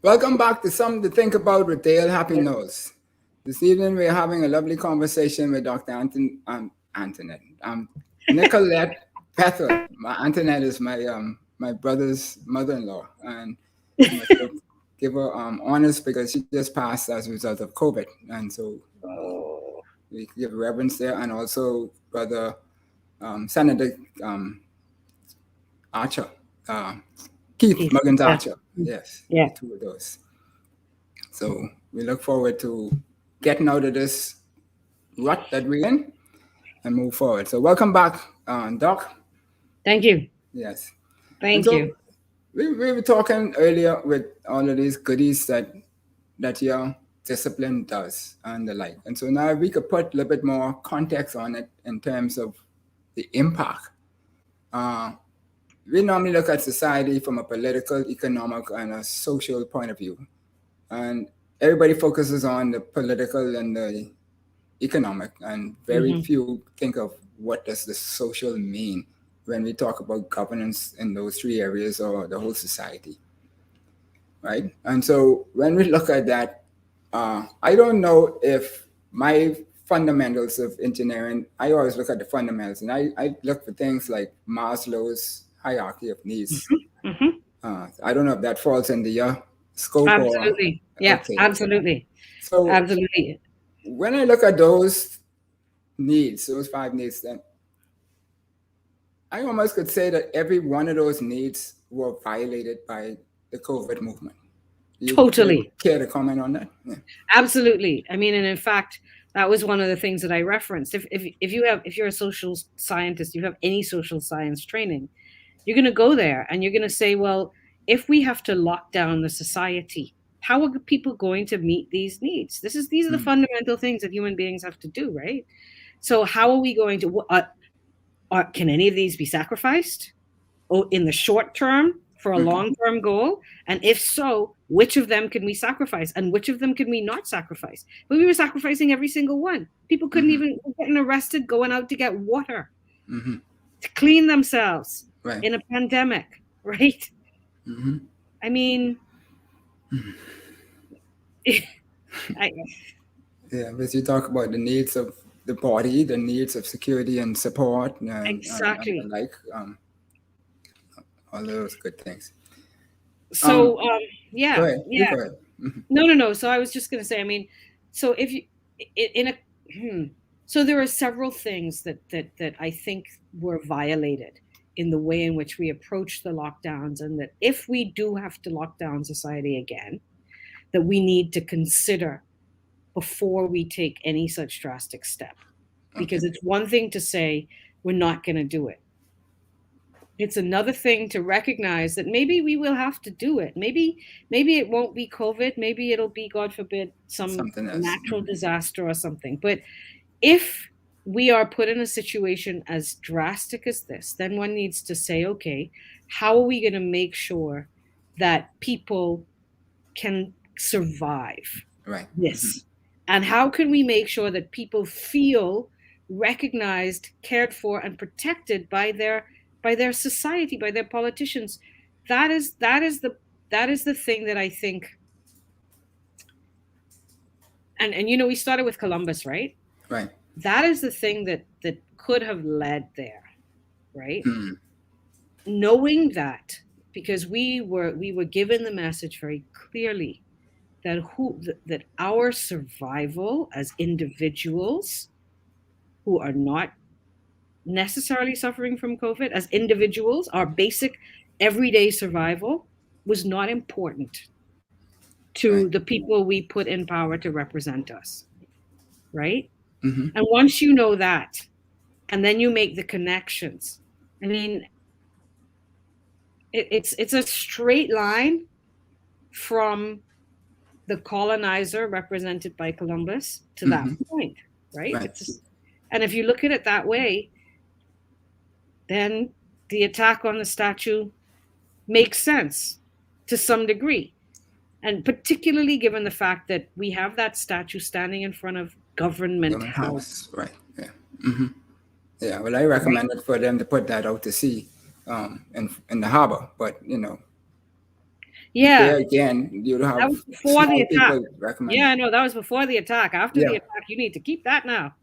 Speaker 1: Welcome back to Something to Think About with Dale Happy Knowles. This evening we're having a lovely conversation with Dr. Nicolette Bethel. Antoinette is my brother's mother-in-law, and I must give her honors because she just passed as a result of COVID, and so we give reverence there, and also Brother Senator Archer. Keith Muggins Archer. Yes.
Speaker 3: Yeah.
Speaker 1: Two of those. So we look forward to getting out of this rut that we're in and move forward. So welcome back, Doc.
Speaker 3: Thank you.
Speaker 1: Yes.
Speaker 3: Thank you.
Speaker 1: We were talking earlier with all of these goodies that your discipline does and the like. And so now we could put a little bit more context on it in terms of the impact. We normally look at society from a political, economic, and a social point of view. And everybody focuses on the political and the economic, and very few think of what does the social mean when we talk about governance in those three areas or the whole society, right? And so when we look at that, I don't know if my fundamentals of engineering, I always look at the fundamentals, and I look for things like Maslow's hierarchy of needs. I don't know if that falls into your scope.
Speaker 3: Absolutely. Yeah,
Speaker 1: okay.
Speaker 3: Absolutely.
Speaker 1: So
Speaker 3: absolutely.
Speaker 1: When I look at those needs, those 5 needs, then I almost could say that every one of those needs were violated by the COVID movement.
Speaker 3: Totally.
Speaker 1: Care to comment on that? Yeah.
Speaker 3: Absolutely. I mean, and in fact, that was one of the things that I referenced. If you're a social scientist, you have any social science training, you're going to go there and you're going to say, well, if we have to lock down the society, how are people going to meet these needs? These are the fundamental things that human beings have to do, right? So how are we going to, can any of these be sacrificed? Oh, in the short term for a long-term goal? And if so, which of them can we sacrifice and which of them can we not sacrifice? But we were sacrificing every single one. People couldn't even getting arrested, going out to get water, to clean themselves in a pandemic, right? I mean,
Speaker 1: but you talk about the needs of the body, the needs of security and support,
Speaker 3: exactly,
Speaker 1: and like all those good things.
Speaker 3: So Yeah.
Speaker 1: Go ahead. You
Speaker 3: Yeah.
Speaker 1: go ahead.
Speaker 3: No. So I was just going to say, I mean, so if you in a so there are several things that I think were violated in the way in which we approach the lockdowns, and that if we do have to lock down society again, that we need to consider before we take any such drastic step. Because it's one thing to say we're not going to do it. It's another thing to recognize that maybe we will have to do it. Maybe it won't be COVID. Maybe it'll be, God forbid, some
Speaker 1: Something else.
Speaker 3: natural disaster or something. But if we are put in a situation as drastic as this, then one needs to say, okay, how are we going to make sure that people can survive this? And how can we make sure that people feel recognized, cared for, and protected by their society, by their politicians? That is the thing that I think. And you know, we started with Columbus, right?
Speaker 1: Right.
Speaker 3: That is the thing that could have led there, right? Knowing that, because we were given the message very clearly that our survival as individuals who are not necessarily suffering from COVID, as individuals, our basic everyday survival was not important to the people we put in power to represent us, right? And once you know that, and then you make the connections, I mean, it's a straight line from the colonizer represented by Columbus to that point, right? And if you look at it that way, then the attack on the statue makes sense to some degree. And particularly given the fact that we have that statue standing in front of Government House.
Speaker 1: Right. Yeah. Yeah. Well, I recommended for them to put that out to sea in the harbor, but you know.
Speaker 3: Yeah.
Speaker 1: There again, you'd have
Speaker 3: that was before the attack.
Speaker 1: Yeah,
Speaker 3: no, that was before the attack. After the attack, you need to keep that now.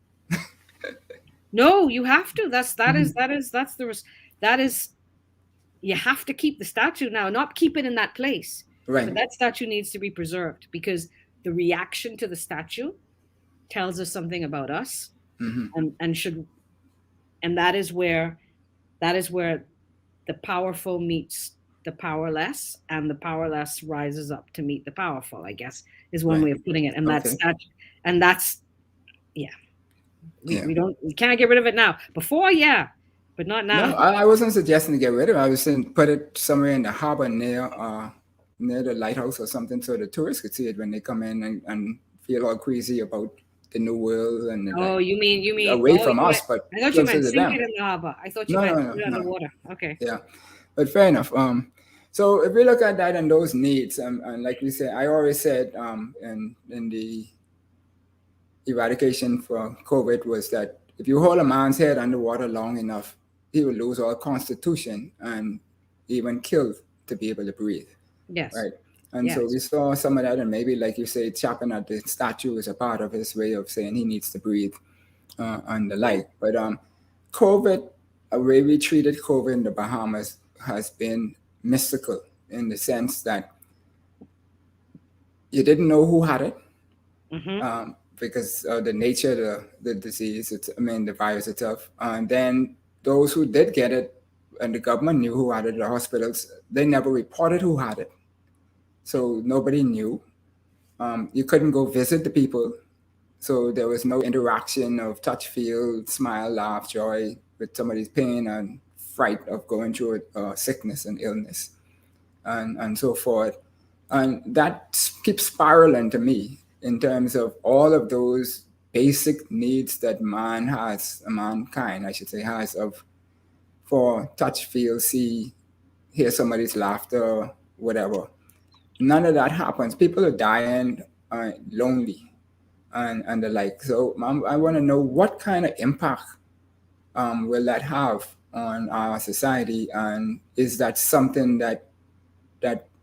Speaker 3: No, you have to. You have to keep the statue now, not keep it in that place.
Speaker 1: Right.
Speaker 3: But that statue needs to be preserved because the reaction to the statue tells us something about us, and that is where the powerful meets the powerless, and the powerless rises up to meet the powerful, I guess, is one way of putting it. And we can't get rid of it now. Before, but not now.
Speaker 1: No, I wasn't suggesting to get rid of it. I was saying put it somewhere in the harbor near the lighthouse or something, so the tourists could see it when they come in and feel all crazy about the new world. And
Speaker 3: you mean
Speaker 1: away from us, but
Speaker 3: I thought you meant sink it in the harbor. I thought you meant put it in the water. Okay.
Speaker 1: Yeah, but fair enough. So if we look at that and those needs, and like we said, I always said in the eradication for COVID was that if you hold a man's head underwater long enough, he will lose all constitution and even killed to be able to breathe.
Speaker 3: Yes.
Speaker 1: Right. And so we saw some of that, and maybe, like you say, chopping at the statue is a part of his way of saying he needs to breathe and the like. But COVID, the way we treated COVID in the Bahamas has been mystical in the sense that you didn't know who had it because of the nature of the disease, the virus itself. And then those who did get it, and the government knew who had it, the hospitals, they never reported who had it. So nobody knew. You couldn't go visit the people. So there was no interaction of touch, feel, smile, laugh, joy with somebody's pain and fright of going through sickness and illness and so forth. And that keeps spiraling to me in terms of all of those basic needs that mankind, I should say, has for touch, feel, see, hear somebody's laughter, whatever. None of that happens. People are dying lonely and the like. So I want to know what kind of impact will that have on our society, and is that something that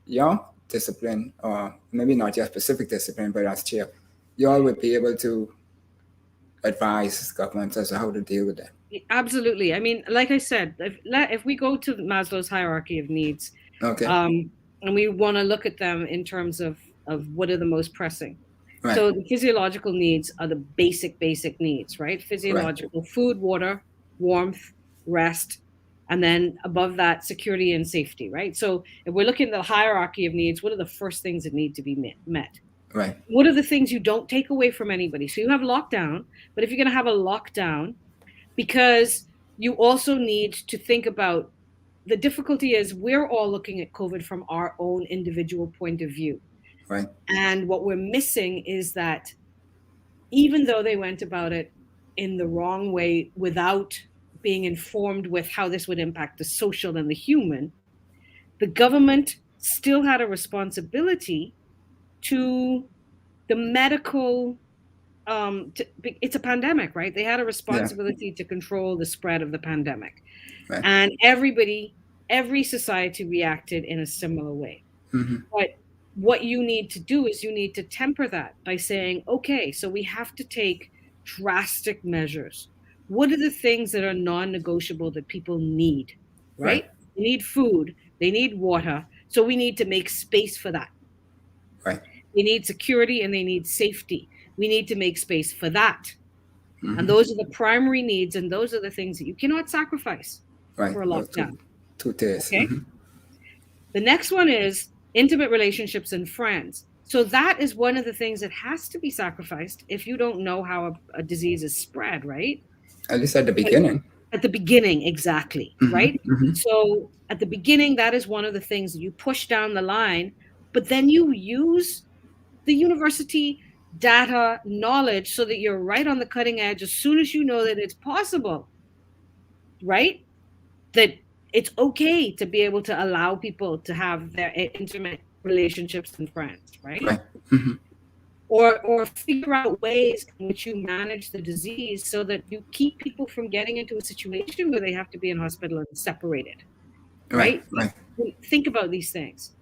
Speaker 1: your discipline, or maybe not your specific discipline, but as chair, you all would be able to advise governments as to how to deal with that?
Speaker 3: Absolutely. I mean, like I said, if we go to Maslow's hierarchy of needs,
Speaker 1: okay.
Speaker 3: and we want to look at them in terms of what are the most pressing.
Speaker 1: Right.
Speaker 3: So the physiological needs are the basic needs, right? Physiological food, water, warmth, rest, and then above that, security and safety, right? So if we're looking at the hierarchy of needs, what are the first things that need to be met?
Speaker 1: Right.
Speaker 3: What are the things you don't take away from anybody? So you have lockdown, but if you're going to have a lockdown, because you also need to think about the difficulty is we're all looking at COVID from our own individual point of view.
Speaker 1: Right.
Speaker 3: And what we're missing is that even though they went about it in the wrong way without being informed with how this would impact the social and the human, the government still had a responsibility to the medical, it's a pandemic, right? They had a responsibility to control the spread of the pandemic.
Speaker 1: Right.
Speaker 3: And every society reacted in a similar way.
Speaker 1: Mm-hmm.
Speaker 3: But what you need to do is you need to temper that by saying, okay, so we have to take drastic measures. What are the things that are non-negotiable that people need, right? They need food, they need water. So we need to make space for that.
Speaker 1: Right.
Speaker 3: They need security and they need safety. We need to make space for that.
Speaker 1: Mm-hmm.
Speaker 3: And those are the primary needs, and those are the things that you cannot sacrifice for a lockdown.
Speaker 1: Two tiers.
Speaker 3: Okay.
Speaker 1: Mm-hmm.
Speaker 3: The next one is intimate relationships and friends. So that is one of the things that has to be sacrificed if you don't know how a disease is spread, right?
Speaker 1: At least at the beginning.
Speaker 3: At the beginning, exactly,
Speaker 1: Mm-hmm.
Speaker 3: right?
Speaker 1: Mm-hmm.
Speaker 3: So at the beginning, that is one of the things that you push down the line, but then you use the university data knowledge so that you're right on the cutting edge as soon as you know that it's possible, right? That it's okay to be able to allow people to have their intimate relationships and friends, right?
Speaker 1: Right. Mm-hmm.
Speaker 3: Or figure out ways in which you manage the disease so that you keep people from getting into a situation where they have to be in hospital and separated, right?
Speaker 1: Right.
Speaker 3: Think about these things.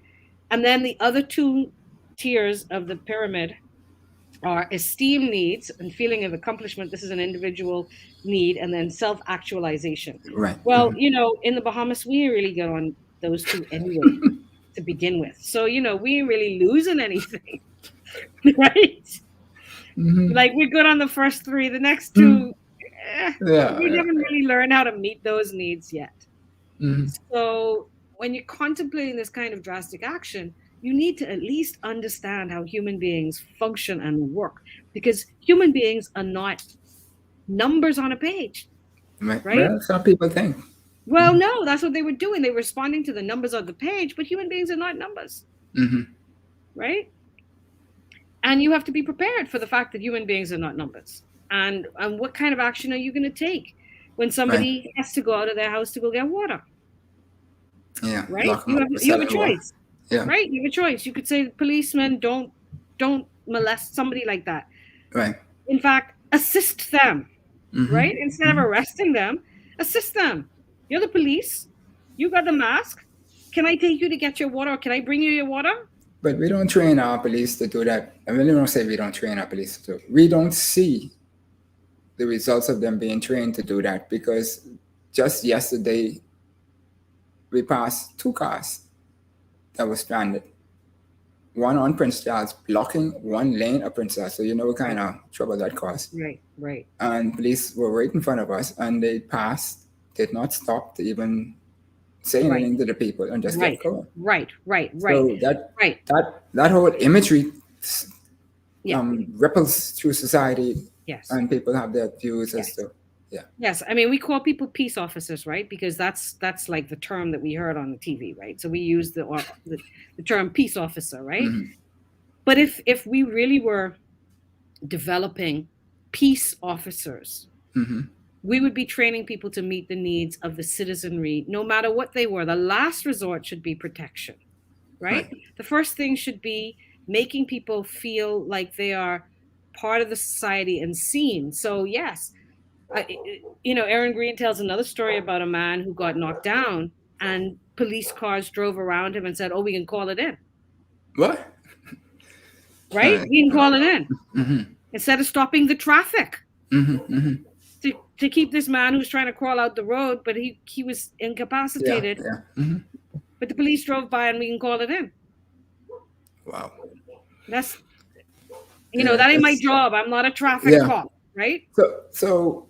Speaker 3: And then the other two tiers of the pyramid are esteem needs and feeling of accomplishment. This is an individual need, and then self-actualization.
Speaker 1: Right.
Speaker 3: Well,
Speaker 1: Mm-hmm.
Speaker 3: In the Bahamas, we really get on those two anyway to begin with. So, we ain't really losing anything, right?
Speaker 1: Mm-hmm.
Speaker 3: Like, we're good on the first three. The next two, we haven't really learned how to meet those needs yet.
Speaker 1: Mm-hmm.
Speaker 3: So when you're contemplating this kind of drastic action, you need to at least understand how human beings function and work, because human beings are not numbers on a page, right?
Speaker 1: Well, some people think.
Speaker 3: Well, no, that's what they were doing. They were responding to the numbers on the page, but human beings are not numbers,
Speaker 1: Mm-hmm.
Speaker 3: right? And you have to be prepared for the fact that human beings are not numbers. And what kind of action are you going to take when somebody has to go out of their house to go get water?
Speaker 1: Yeah.
Speaker 3: Right? You have a choice.
Speaker 1: Yeah.
Speaker 3: Right? You have a choice. You could say, policemen, don't molest somebody like that.
Speaker 1: Right.
Speaker 3: In fact, assist them.
Speaker 1: Mm-hmm.
Speaker 3: Right? Instead of arresting them, assist them. You're the police. You got the mask. Can I take you to get your water, or can I bring you your water?
Speaker 1: But we don't train our police to do that. I really don't say we don't train our police to do it. We don't see the results of them being trained to do that, because just yesterday we passed 2 cars that were stranded. One on Prince Charles, blocking one lane of Prince Charles. So you know what kind of trouble that caused.
Speaker 3: Right.
Speaker 1: And police were right in front of us, and they passed, did not stop to even say anything to the people, and just kept going.
Speaker 3: Right.
Speaker 1: So that whole imagery ripples through society.
Speaker 3: Yes.
Speaker 1: And people have their views as to.
Speaker 3: Yes, I mean, we call people peace officers, right? Because that's like the term that we heard on the TV, right? So we use the term peace officer, right?
Speaker 1: Mm-hmm.
Speaker 3: But if we really were developing peace officers,
Speaker 1: Mm-hmm.
Speaker 3: we would be training people to meet the needs of the citizenry, no matter what they were. The last resort should be protection, right? The first thing should be making people feel like they are part of the society and seen. So yes, Aaron Green tells another story about a man who got knocked down, and police cars drove around him and said, "Oh, we can call it in."
Speaker 1: What?
Speaker 3: Right? We can call it in.
Speaker 1: Mm-hmm.
Speaker 3: Instead of stopping the traffic.
Speaker 1: Mm-hmm. Mm-hmm.
Speaker 3: To keep this man who's trying to crawl out the road, but he was incapacitated.
Speaker 1: Yeah. Mm-hmm.
Speaker 3: but the police drove by and we can call it in.
Speaker 1: Wow.
Speaker 3: That's,
Speaker 1: Yeah,
Speaker 3: that ain't my
Speaker 1: that's-
Speaker 3: job. I'm not a traffic cop, right?
Speaker 1: So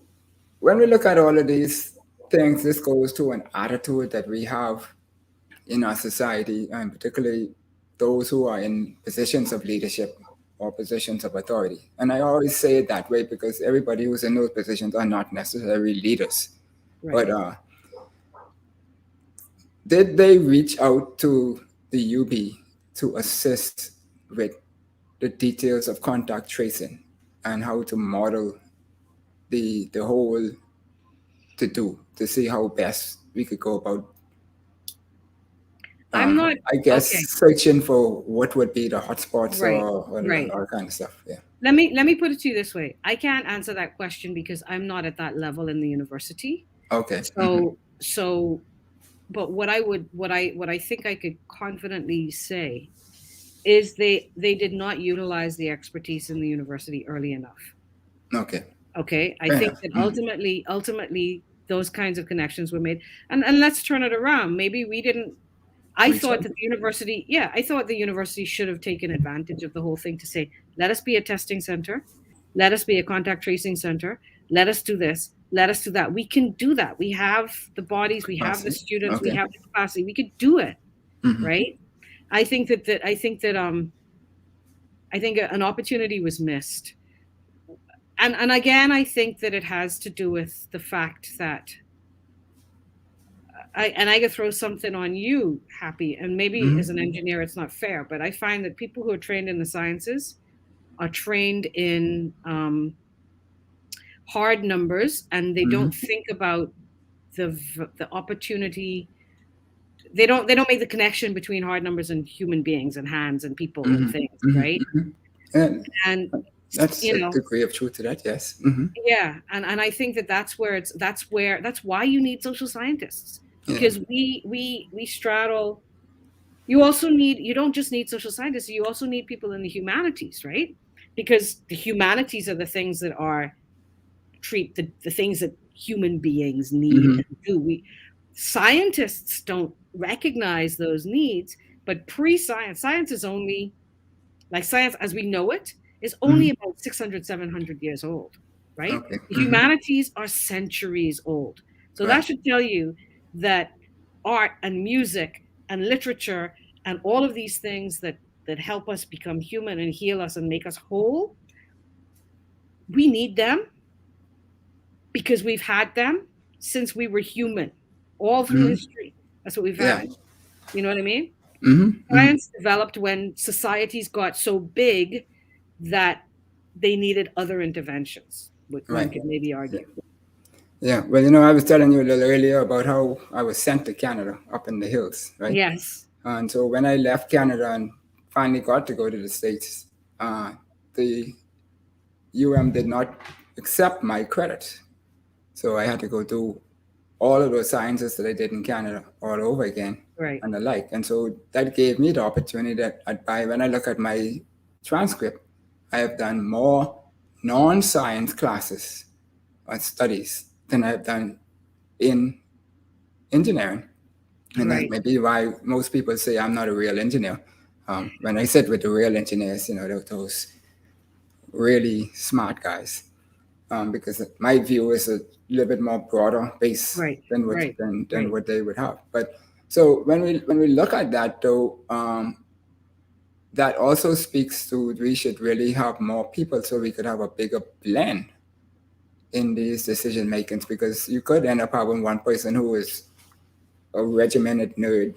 Speaker 1: when we look at all of these things, this goes to an attitude that we have in our society, and particularly those who are in positions of leadership or positions of authority. And I always say it that way because everybody who's in those positions are not necessarily leaders.
Speaker 3: Right.
Speaker 1: But did they reach out to the UB to assist with the details of contact tracing and how to model the whole to see how best we could go about
Speaker 3: I'm not.
Speaker 1: I guess
Speaker 3: okay.
Speaker 1: searching for what would be the hotspots
Speaker 3: Right,
Speaker 1: or
Speaker 3: right.
Speaker 1: all kind of stuff. Yeah.
Speaker 3: Let me put it to you this way. I can't answer that question because I'm not at that level in the university.
Speaker 1: Okay.
Speaker 3: So, but what I think I could confidently say is they did not utilize the expertise in the university early enough.
Speaker 1: Okay.
Speaker 3: Okay. I
Speaker 1: Fair
Speaker 3: think
Speaker 1: enough.
Speaker 3: that ultimately those kinds of connections were made. And let's turn it around. Maybe we didn't. I thought that the university should have taken advantage of the whole thing to say, let us be a testing center, let us be a contact tracing center, let us do this, let us do that. We can do that. We have the bodies, we have the students, we
Speaker 1: Okay.
Speaker 3: have the capacity. We could do it,
Speaker 1: Mhm.
Speaker 3: right? I think an opportunity was missed. And again, I think that it has to do with the fact that I could throw something on you, Happy, and maybe as an engineer it's not fair, but I find that people who are trained in the sciences are trained in hard numbers, and they don't think about the opportunity. They don't make the connection between hard numbers and human beings and hands and people and things, right? And
Speaker 1: That's a degree of truth to that. Yes.
Speaker 3: yeah, and I think that's why you need social scientists, because we straddle. You don't just need social scientists, you also need people in the humanities, right? Because the humanities are the things that treat the things that human beings need and do. Scientists don't recognize those needs, but science is only, like science as we know it, is only about 600, 700 years old, right?
Speaker 1: Okay.
Speaker 3: The humanities are centuries old. So that should tell you that art and music and literature and all of these things that help us become human and heal us and make us whole, we need them because we've had them since we were human, all through history. That's what we've had. You know what I mean? Science developed when societies got so big that they needed other interventions, which one could maybe argue.
Speaker 1: Yeah. Well, I was telling you a little earlier about how I was sent to Canada up in the hills, right?
Speaker 3: Yes.
Speaker 1: And so when I left Canada and finally got to go to the States, the UM did not accept my credit. So I had to go do all of those sciences that I did in Canada all over again, and the like. And so that gave me the opportunity that when I look at my transcript, I have done more non-science classes or studies than I've done in engineering. And that may be why most people say I'm not a real engineer. When I sit with the real engineers, those really smart guys. Because my view is a little bit more broader base than what they would have. But so when we look at that, though, that also speaks to we should really have more people so we could have a bigger blend in these decision makings, because you could end up having one person who is a regimented nerd.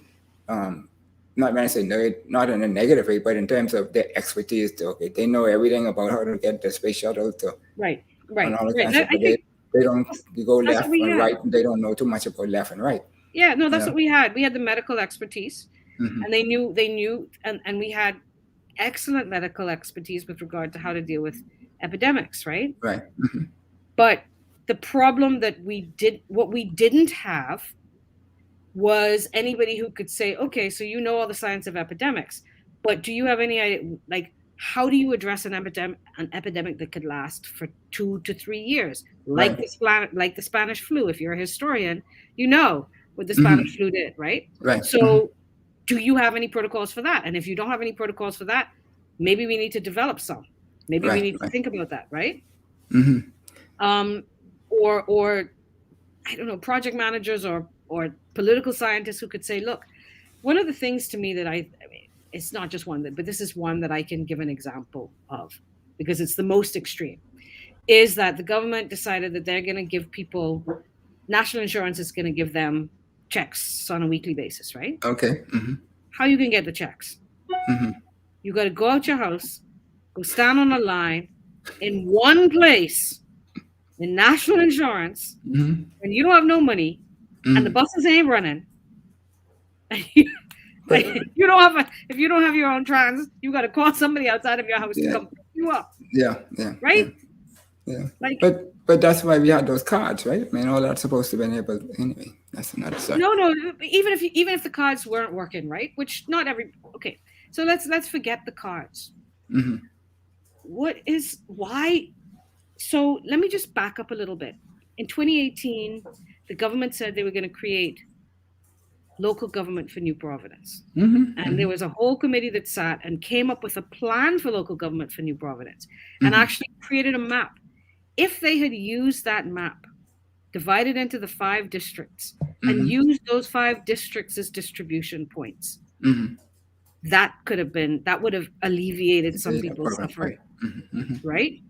Speaker 1: Not when I say nerd, not in a negative way, but in terms of their expertise. They know everything about how to get the space shuttle to and all the kinds of, they don't go left and right, and they don't know too much about left and right.
Speaker 3: Yeah, no, that's what we had. We had the medical expertise, and they knew, and we had excellent medical expertise with regard to how to deal with epidemics, right?
Speaker 1: Right.
Speaker 3: But the problem that what we didn't have was anybody who could say, okay, so you know all the science of epidemics, but do you have any idea, like, how do you address an epidemic that could last for 2 to 3 years, like the Spanish flu? If you're a historian, you know what the Spanish flu did, right?
Speaker 1: Right.
Speaker 3: So do you have any protocols for that? And if you don't have any protocols for that, maybe we need to develop some. Maybe we need to think about that, right? Or I don't know, project managers or political scientists who could say, look, one of the things to me that I mean, it's not just one, but this is one that I can give an example of because it's the most extreme, is that the government decided that they're going to give people, national insurance is going to give them checks on a weekly basis, right?
Speaker 1: Okay.
Speaker 3: How you can get the checks? You got to go out your house, go stand on a line in one place in national insurance, and you don't have no money, and the buses ain't running. If you don't have your own trans, you got to call somebody outside of your house to come pick you up.
Speaker 1: Yeah.
Speaker 3: Right?
Speaker 1: Yeah. But that's why we had those cards, right? I mean, all that's supposed to be enabled anyway. That's another side.
Speaker 3: No. Even if the cards weren't working, right? Which not every. Okay, so let's forget the cards. Why? So let me just back up a little bit. In 2018, the government said they were going to create local government for New Providence. And there was a whole committee that sat and came up with a plan for local government for New Providence and actually created a map. If they had used that map, divided into the 5 districts, and used those 5 districts as distribution points, that would have alleviated some people's suffering, right?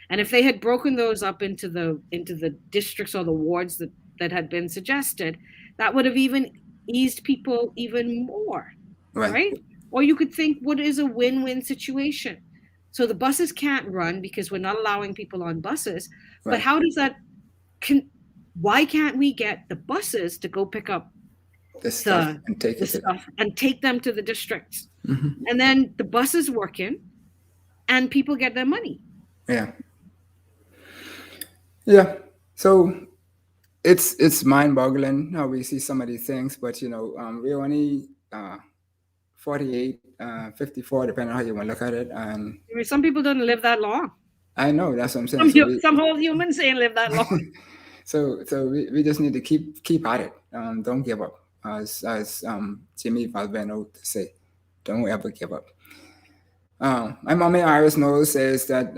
Speaker 3: And if they had broken those up into the districts or the wards that had been suggested, that would have even eased people even more, right? Or you could think, what is a win-win situation? So the buses can't run because we're not allowing people on buses. But how does that? Why can't we get the buses to go pick up the stuff and take them to the districts, and then the buses working, and people get their money?
Speaker 1: Yeah. So it's mind-boggling how we see some of these things, but we're only 48, 54, depending on how you want to look at it. And
Speaker 3: some people don't live that long.
Speaker 1: I know, that's what I'm saying.
Speaker 3: Some whole humans ain't live that long.
Speaker 1: So we just need to keep at it. Don't give up, as Jimmy Valvano to say, don't ever give up. My mommy Iris Knowles says that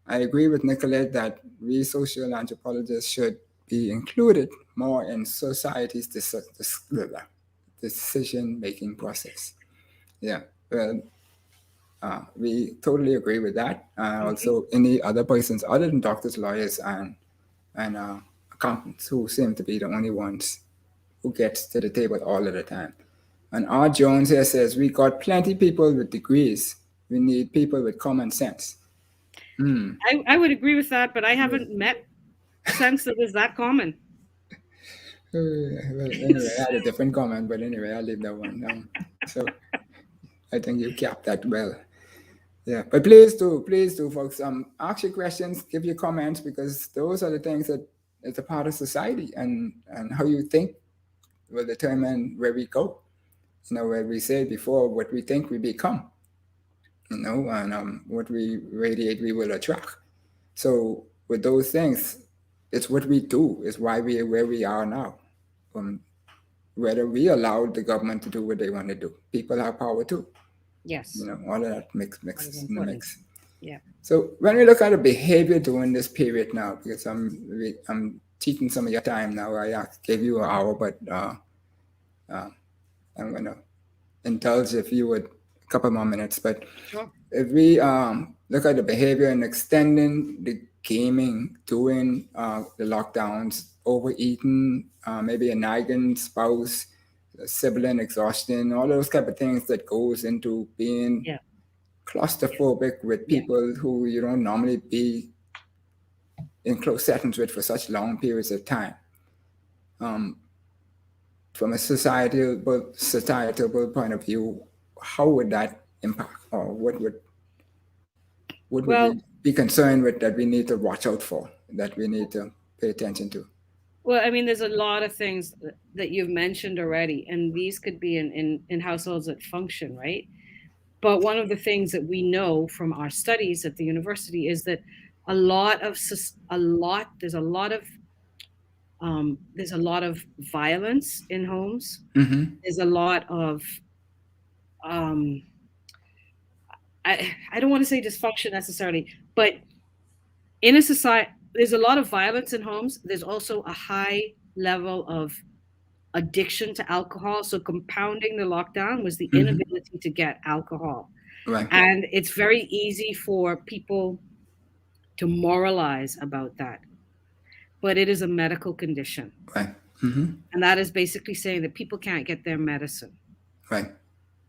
Speaker 1: I agree with Nicolette that we social anthropologists should be included more in society's decision-making process. Yeah, well, we totally agree with that. Also, any other persons other than doctors, lawyers, and accountants who seem to be the only ones who gets to the table all of the time. And R. Jones here says, we got plenty people with degrees. We need people with common sense.
Speaker 3: I would agree with that, but I haven't met sense that is that common.
Speaker 1: Well, anyway, I had a different comment, but anyway, I'll leave that one. So I think you capped that well. Yeah, but please do, folks. Ask your questions, give your comments, because those are the things that is a part of society, and how you think will determine where we go. Where we said before, what we think we become. And what we radiate, we will attract. So with those things, it's what we do, is why we are where we are now. Whether we allow the government to do what they want to do, people have power too.
Speaker 3: Yes.
Speaker 1: All of that mixes in the mix.
Speaker 3: Yeah.
Speaker 1: So when we look at the behavior during this period now, because I'm cheating some of your time now. I gave you an hour, but I'm gonna indulge if you would a couple more minutes. But
Speaker 3: sure.
Speaker 1: If we look at the behavior and extending the gaming, doing the lockdowns, overeating, maybe a nagging spouse, sibling exhaustion, all those type of things that goes into being claustrophobic with people who you don't normally be in close settings with for such long periods of time. From a societal point of view, how would that impact, or what would we be concerned with that we need to watch out for, that we need to pay attention to?
Speaker 3: Well, I mean, there's a lot of things that you've mentioned already, and these could be in households that function, right? But one of the things that we know from our studies at the university is that there's a lot of violence in homes.
Speaker 1: Mm-hmm.
Speaker 3: There's a lot of I don't want to say dysfunction necessarily, but in a society, there's a lot of violence in homes. There's also a high level of addiction to alcohol. So compounding the lockdown was the inability to get alcohol.
Speaker 1: Right.
Speaker 3: And it's very easy for people to moralize about that. But it is a medical condition.
Speaker 1: Right. Mm-hmm.
Speaker 3: And that is basically saying that people can't get their medicine.
Speaker 1: Right.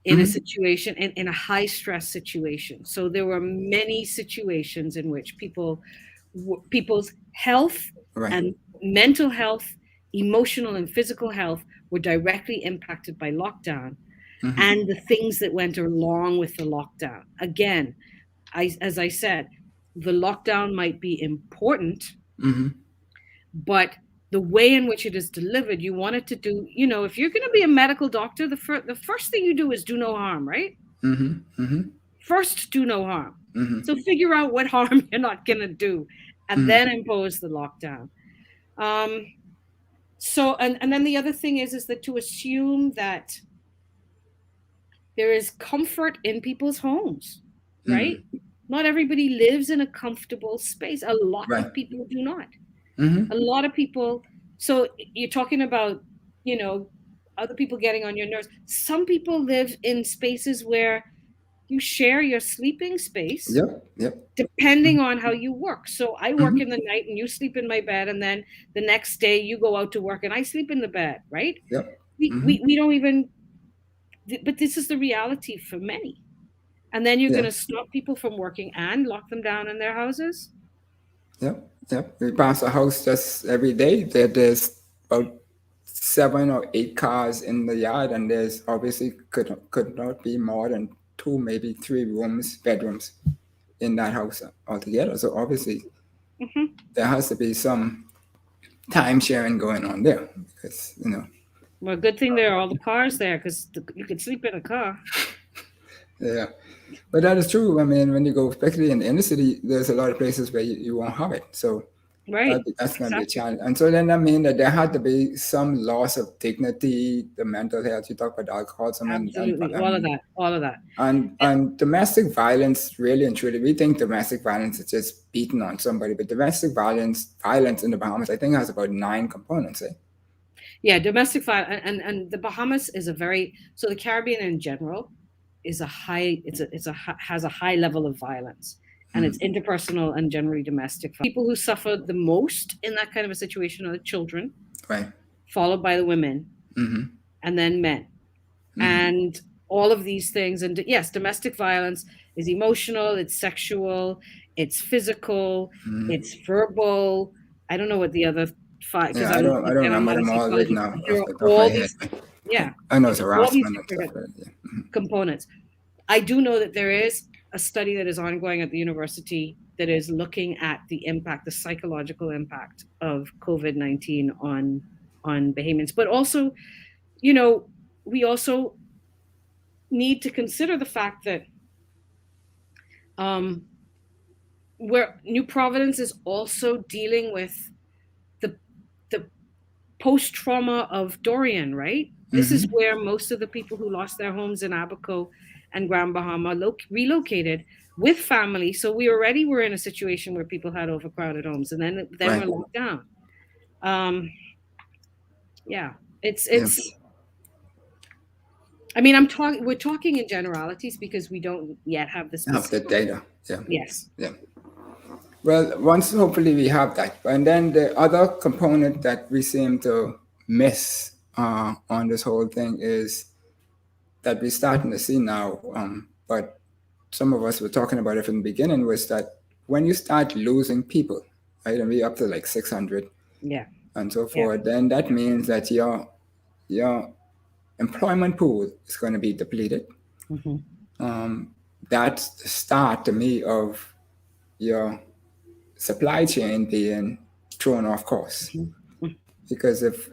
Speaker 3: In a situation, in a high stress situation. So there were many situations in which people's health and mental health, emotional and physical health were directly impacted by lockdown and the things that went along with the lockdown. Again, as I said, the lockdown might be important, but the way in which it is delivered, you want it to do, if you're going to be a medical doctor, the first thing you do is do no harm, right? First, do no harm. So figure out what harm you're not going to do and then impose the lockdown. So, and then the other thing is that to assume that there is comfort in people's homes, right? Not everybody lives in a comfortable space. A lot of people do not. A lot of people, so you're talking about, other people getting on your nerves. Some people live in spaces where you share your sleeping space, depending on how you work. So I work in the night and you sleep in my bed, and then the next day you go out to work and I sleep in the bed, right? We don't even, but this is the reality for many. And then you're going to stop people from working and lock them down in their houses?
Speaker 1: Yep. We pass a house just every day. There's about 7 or 8 cars in the yard, and there's obviously could not be more than 2, maybe 3 bedrooms in that house altogether. So obviously there has to be some time sharing going on there, because
Speaker 3: Well, good thing there are all the cars there, because you could sleep in a car.
Speaker 1: Yeah, but that is true. I mean, when you go, especially in the inner city, there's a lot of places where you won't have it. So that's going to be a challenge. And so then that means that there had to be some loss of dignity, the mental health. You talk about alcohol,
Speaker 3: absolutely, all of that.
Speaker 1: And domestic violence, really and truly, we think domestic violence is just beating on somebody, but domestic violence in the Bahamas, I think, has about 9 components.
Speaker 3: Yeah, domestic violence, and the Bahamas is so the Caribbean in general is has a high level of violence, and it's interpersonal and generally domestic. People who suffer the most in that kind of a situation are the children,
Speaker 1: right,
Speaker 3: followed by the women, and then men, and all of these things. And yes, domestic violence is emotional, it's sexual, it's physical, it's verbal. I don't know what the other 5.
Speaker 1: I don't remember them all right now. I know it's harassment and stuff.
Speaker 3: Components. I do know that there is a study that is ongoing at the university that is looking at the psychological impact of COVID-19 on Bahamians. But also, we also need to consider the fact that where New Providence is also dealing with the post-trauma of Dorian, right? This is where most of the people who lost their homes in Abaco and Grand Bahama relocated with family. So we already were in a situation where people had overcrowded homes, and then we're locked down. It's. I mean, we're talking in generalities because we don't yet have the specific
Speaker 1: data.
Speaker 3: Yes.
Speaker 1: Yeah. Well, once hopefully we have that, and then the other component that we seem to miss on this whole thing is that we're starting to see now, but some of us were talking about it from the beginning, was that when you start losing people, right, and we're up to like 600 and so forth, then that means that your employment pool is going to be depleted. That's the start to me of your supply chain being thrown off course. Because if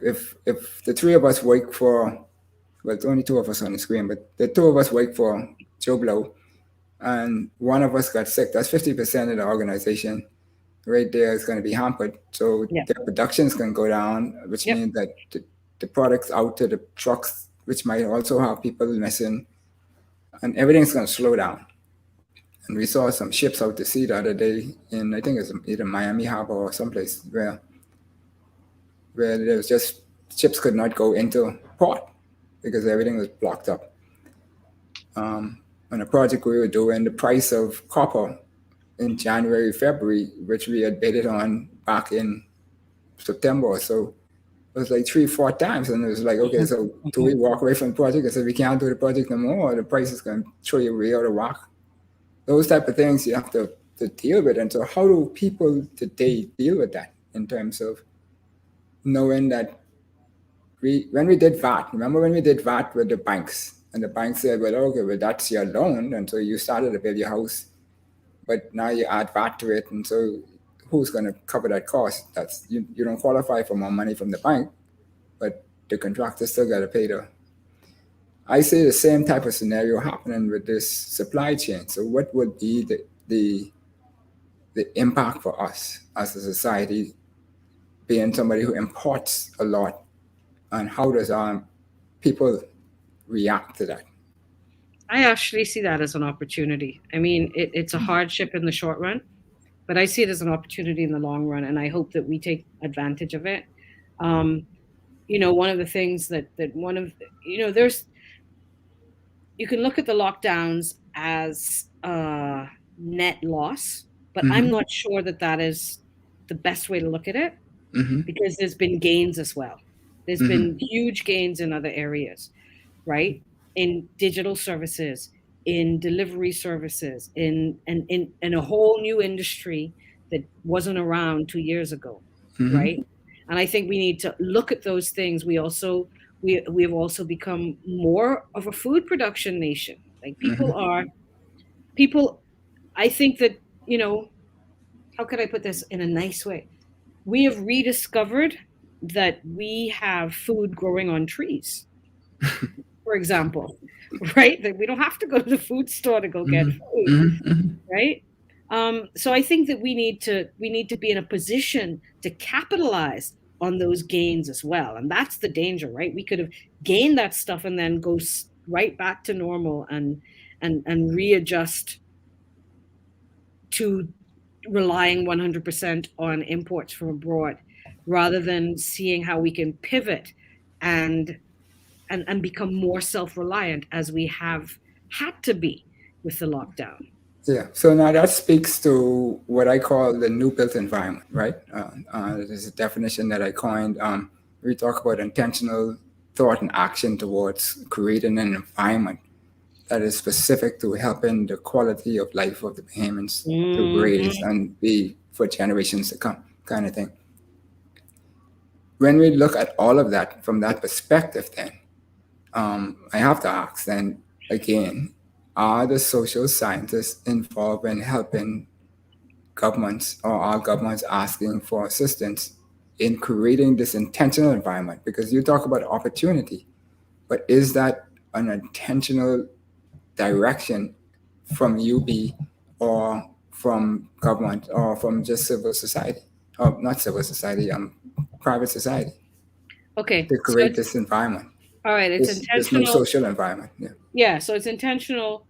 Speaker 1: the 3 of us work for, well, it's only 2 of us on the screen, but the 2 of us work for Joe Blow, and 1 of us got sick, that's 50% of the organization right there is going to be hampered. So the production is going to go down, which means that the products out to the trucks, which might also have people missing, and everything's going to slow down. And we saw some ships out to sea the other day in, I think it's either Miami Harbor or someplace where there was just ships could not go into port because everything was blocked up. On a project we were doing, the price of copper in January, February, which we had bidded on back in September or so, it was like 3-4 times. And it was like, okay, so do we walk away from the project and say we can't do the project no more, or the price is going to throw you way out of whack? Those type of things you have to deal with. And so how do people today deal with that in terms of knowing that when we did VAT, remember when we did VAT with the banks, and the bank said, well, okay, well, that's your loan, and so you started to build your house, but now you add VAT to it, and so who's going to cover that cost? That's you don't qualify for more money from the bank, but the contractor still got to pay I see the same type of scenario happening with this supply chain. So what would be the impact for us as a society, being somebody who imports a lot, and how does people react to that?
Speaker 3: I actually see that as an opportunity. I mean, it's a hardship in the short run, but I see it as an opportunity in the long run, and I hope that we take advantage of it. One of the things you can look at the lockdowns as a net loss, but I'm not sure that is the best way to look at it, because there's been gains as well. There's been huge gains in other areas, right? In digital services, in delivery services, in a whole new industry that wasn't around 2 years ago, right? And I think we need to look at those things. We have also become more of a food production nation. Like people, I think that, how could I put this in a nice way? We have rediscovered that we have food growing on trees, for example, right? That we don't have to go to the food store to go get food, right? So I think that we need to be in a position to capitalize on those gains as well, and that's the danger, right? We could have gained that stuff and then go right back to normal and readjust to relying 100% on imports from abroad, rather than seeing how we can pivot and become more self-reliant, as we have had to be with the lockdown.
Speaker 1: Yeah. So now that speaks to what I call the new built environment, right? There's a definition that I coined. We talk about intentional thought and action towards creating an environment that is specific to helping the quality of life of the Bahamians to raise and be for generations to come, kind of thing. When we look at all of that from that perspective, then I have to ask then again, are the social scientists involved in helping governments, or are governments asking for assistance in creating this intentional environment? Because you talk about opportunity, but is that an intentional direction from UB or from government or from just civil society? Or not civil society, private society.
Speaker 3: Okay.
Speaker 1: To create this environment.
Speaker 3: All right, it's intentional.
Speaker 1: This new social environment.
Speaker 3: Yeah, so it's intentional.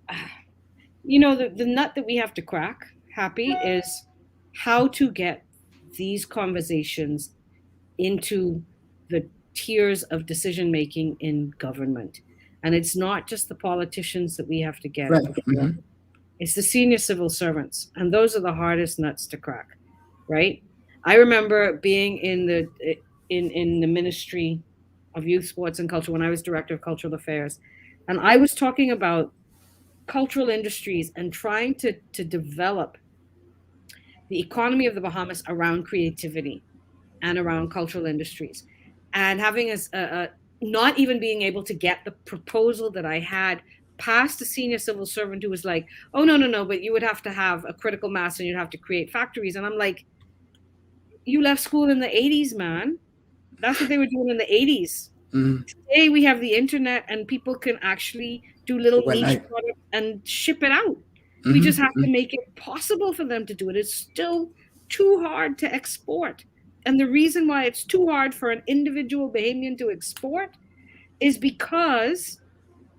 Speaker 3: The nut that we have to crack, Happy, is how to get these conversations into the tiers of decision making in government. And it's not just the politicians that we have to get. Right. It's the senior civil servants, and those are the hardest nuts to crack, right? I remember being in the Ministry of Youth, Sports, and Culture when I was Director of Cultural Affairs, and I was talking about cultural industries and trying to develop the economy of the Bahamas around creativity and around cultural industries, and having not even being able to get the proposal that I had past a senior civil servant who was like, oh, no, but you would have to have a critical mass and you'd have to create factories. And I'm like, you left school in the 80s, man. That's what they were doing in the 80s. Today we have the internet and people can actually do little niche products and ship it out. We just have to make it possible for them to do it. It's still too hard to export. And the reason why it's too hard for an individual Bahamian to export is because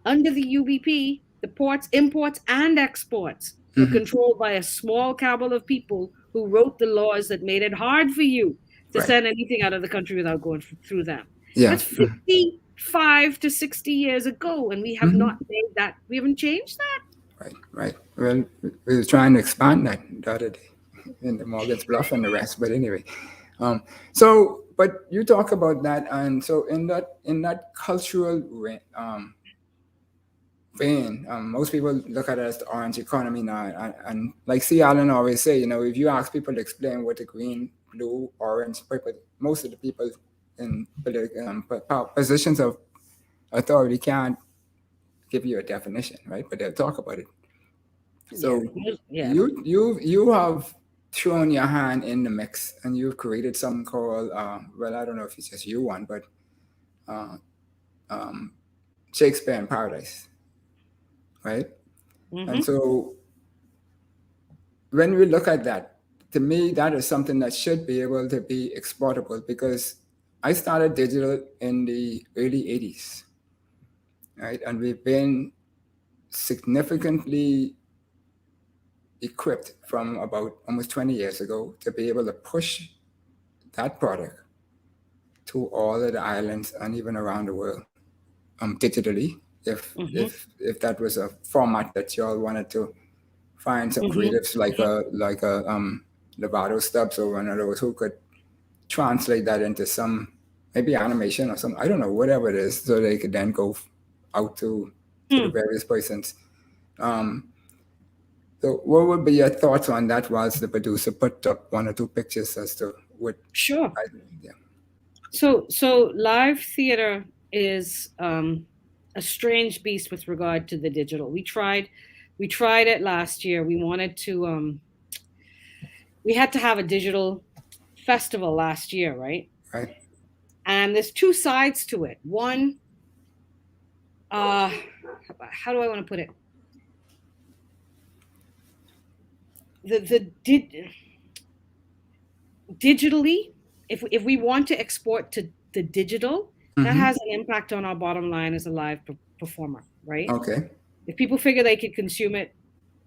Speaker 3: under the UBP, the ports, imports, and exports were controlled by a small cabal of people who wrote the laws that made it hard for you to
Speaker 1: Right.
Speaker 3: send anything out of the country without going through them.
Speaker 1: Yeah.
Speaker 3: That's 55 to 60 years ago, and we have not made that. We haven't changed that.
Speaker 1: Right. Well, we were trying to expand that the other day in the Morgan's Bluff and the rest. But anyway, but you talk about that, and so in that cultural vein, most people look at it as the orange economy now, and like C. Allen always say, if you ask people to explain what the green, blue, orange, purple, most of the people in positions of authority can't give you a definition, right? But they'll talk about it. So you have thrown your hand in the mix, and you've created something called well, I don't know if it's just you one, but Shakespeare in Paradise, right? And so when we look at that, to me, that is something that should be able to be exportable, because I started digital in the early 80s, right? And we've been significantly equipped from about almost 20 years ago to be able to push that product to all of the islands and even around the world digitally. If that was a format that y'all wanted to find some creatives like a Lovato Stubbs or one of those who could translate that into some maybe animation or some, I don't know, whatever it is, so they could then go out to the various persons. So what would be your thoughts on that whilst the producer put up one or two pictures as to what?
Speaker 3: Sure. So live theater is a strange beast with regard to the digital. We tried it last year. We wanted to, we had to have a digital festival last year, right?
Speaker 1: Right.
Speaker 3: And there's two sides to it. One, how do I want to put it? Digitally, if we want to export to the digital, that has an impact on our bottom line as a live performer, right?
Speaker 1: Okay.
Speaker 3: If people figure they could consume it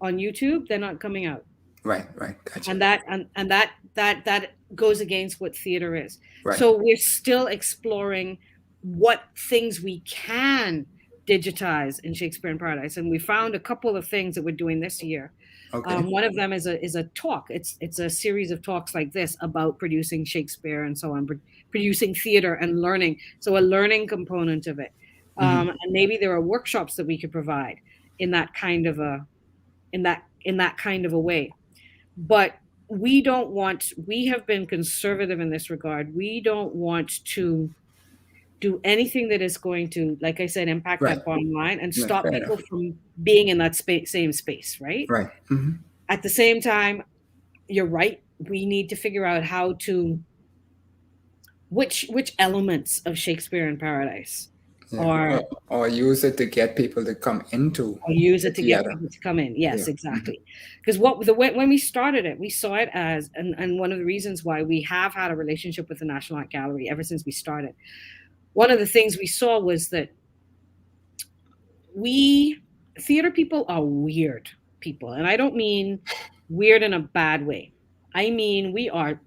Speaker 3: on YouTube, they're not coming out.
Speaker 1: Right. Gotcha.
Speaker 3: And that goes against what theater is.
Speaker 1: Right.
Speaker 3: So we're still exploring what things we can digitize in Shakespeare in Paradise, and we found a couple of things that we're doing this year.
Speaker 1: Okay.
Speaker 3: One of them is a talk. It's a series of talks like this about producing Shakespeare and so on, producing theater and learning. So a learning component of it, and maybe there are workshops that we could provide in that kind of a way. But we don't want. We have been conservative in this regard. We don't want to do anything that is going to, like I said, impact that bottom line and stop people from being in that same space, right?
Speaker 1: Right.
Speaker 3: At the same time, you're right. We need to figure out how to, which elements of Shakespeare in Paradise
Speaker 1: or use it to get people to come into.
Speaker 3: Or use it to get people to come in. Yes, exactly. Because when we started it, we saw it as, and one of the reasons why we have had a relationship with the National Art Gallery ever since we started. One of the things we saw was that theater people are weird people. And I don't mean weird in a bad way. I mean, we are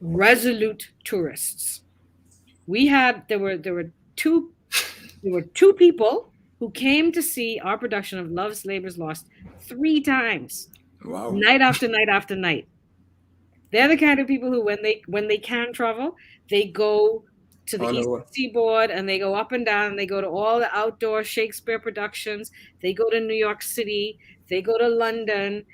Speaker 3: resolute tourists. There were two people who came to see our production of Love's Labour's Lost 3 times.
Speaker 1: Wow.
Speaker 3: Night after night after night. They're the kind of people who, when they can travel, they go to the Eastern Seaboard and they go up and down and they go to all the outdoor Shakespeare productions. They go to New York City. They go to London.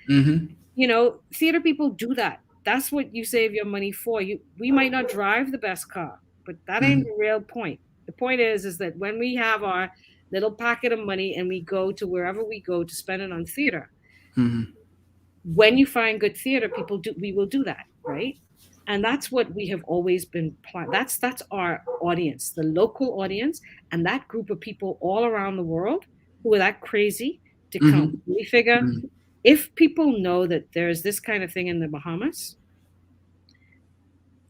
Speaker 3: Theater people do that. That's what you save your money for. We might not drive the best car, but that ain't the real point. The point is that when we have our little packet of money and we go to wherever we go to spend it on theater, when you find good theater, we will do that, right? And that's what we have always been. That's our audience, the local audience, and that group of people all around the world who are that crazy to come. We figure if people know that there's this kind of thing in the Bahamas,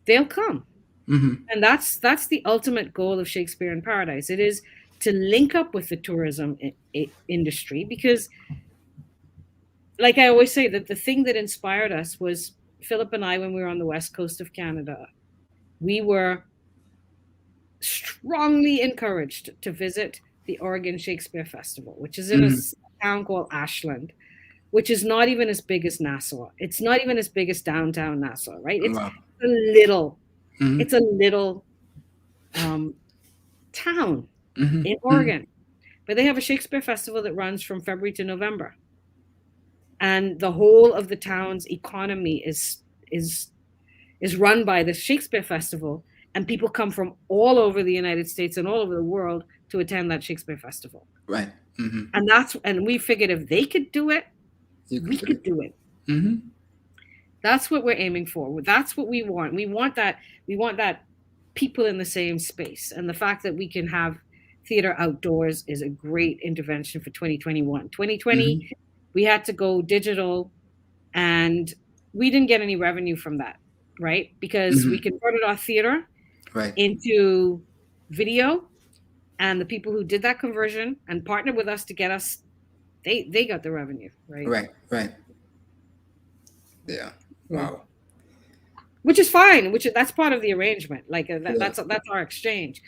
Speaker 3: they'll come. And that's the ultimate goal of Shakespeare in Paradise. It is to link up with the tourism industry, because, like I always say, that the thing that inspired us was Philip and I, when we were on the west coast of Canada, we were strongly encouraged to visit the Oregon Shakespeare Festival, which is in a town called Ashland, which is not even as big as Nassau. It's not even as big as downtown Nassau, right? It's a little, it's a little town in Oregon, but they have a Shakespeare festival that runs from February to November, and the whole of the town's economy is run by the Shakespeare festival, and people come from all over the United States and all over the world to attend that Shakespeare festival.
Speaker 1: Right.
Speaker 3: And we figured if they could do it, we could do it. That's what we're aiming for. That's what we want. We want that people in the same space. And the fact that we can have theater outdoors is a great intervention for 2021. 2020, we had to go digital, and we didn't get any revenue from that, right? Because we converted our theater into video, and the people who did that conversion and partnered with us to get us, they got the revenue, right?
Speaker 1: Right. Yeah. Wow.
Speaker 3: Which is fine. That's part of the arrangement. Like that's our exchange,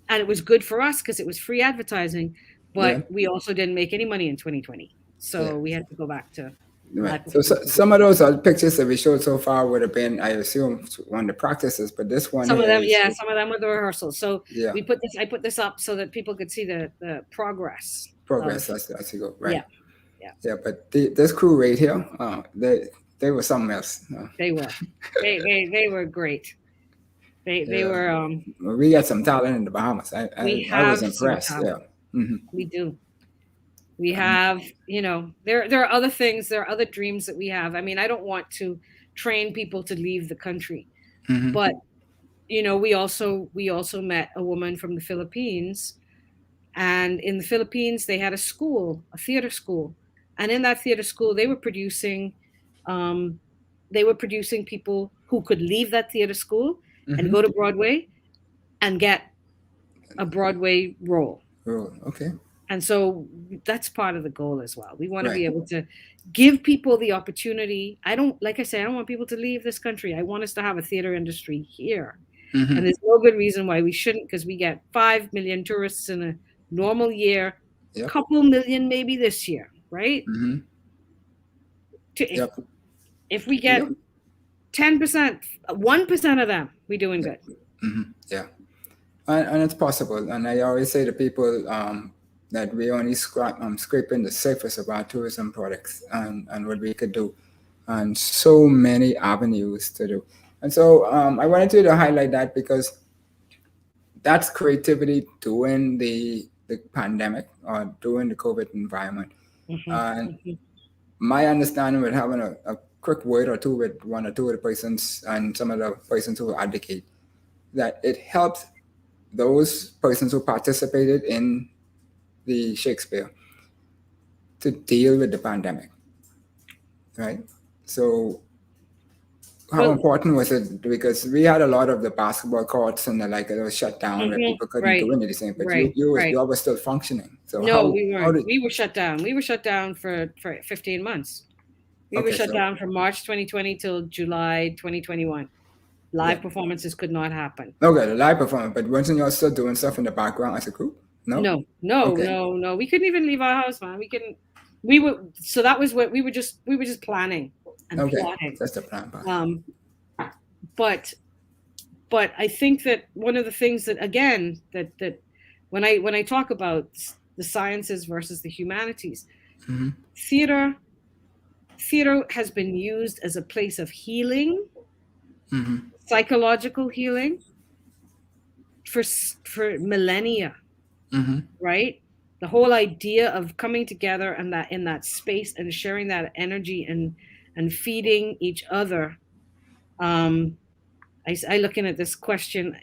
Speaker 3: and it was good for us because it was free advertising. But we also didn't make any money in 2020, so we had to go back to.
Speaker 1: Right. So some of those pictures that we showed so far would have been, I assume, one of the practices, but this one.
Speaker 3: Some of them were the rehearsals. So I put this up so that people could see the progress.
Speaker 1: That's you go. Right.
Speaker 3: Yeah.
Speaker 1: But this crew right here, they were something else.
Speaker 3: They were. they were great. They were.
Speaker 1: We got some talent in the Bahamas. I was impressed.
Speaker 3: We do. We have, there are other things, there are other dreams that we have. I mean, I don't want to train people to leave the country, but, we also met a woman from the Philippines, and in the Philippines, they had a theater school. And in that theater school, they were producing people who could leave that theater school and go to Broadway and get a Broadway role.
Speaker 1: Okay.
Speaker 3: And so that's part of the goal as well. We want to be able to give people the opportunity. I don't want people to leave this country. I want us to have a theater industry here. And there's no good reason why we shouldn't, because we get 5 million tourists in a normal year, a couple million maybe this year, right? If we get 10%, 1% of them, we're doing good.
Speaker 1: Yeah. And it's possible. And I always say to people, that we only scraping the surface of our tourism products and what we could do, and so many avenues to do. And so I wanted you to highlight that, because that's creativity during the pandemic or during the COVID environment. And my understanding with having a quick word or two with one or two of the persons and some of the persons who advocate, that it helped those persons who participated in the Shakespeare to deal with the pandemic, right? So how important was it? Because we had a lot of the basketball courts and it was shut down where people couldn't do anything, but you were still functioning. So
Speaker 3: we weren't. We were shut down. We were shut down for 15 months. We were shut down from March 2020 till July 2021. Live performances could not happen.
Speaker 1: Okay, the live performance, but weren't you all still doing stuff in the background as a group? No.
Speaker 3: We couldn't even leave our house, man. So that was what we were just planning and plotting.
Speaker 1: That's the plan.
Speaker 3: But I think that one of the things that, again, that when I talk about the sciences versus the humanities, theater has been used as a place of healing, psychological healing for millennia. Right? The whole idea of coming together and that in that space and sharing that energy and feeding each other. I looking at this question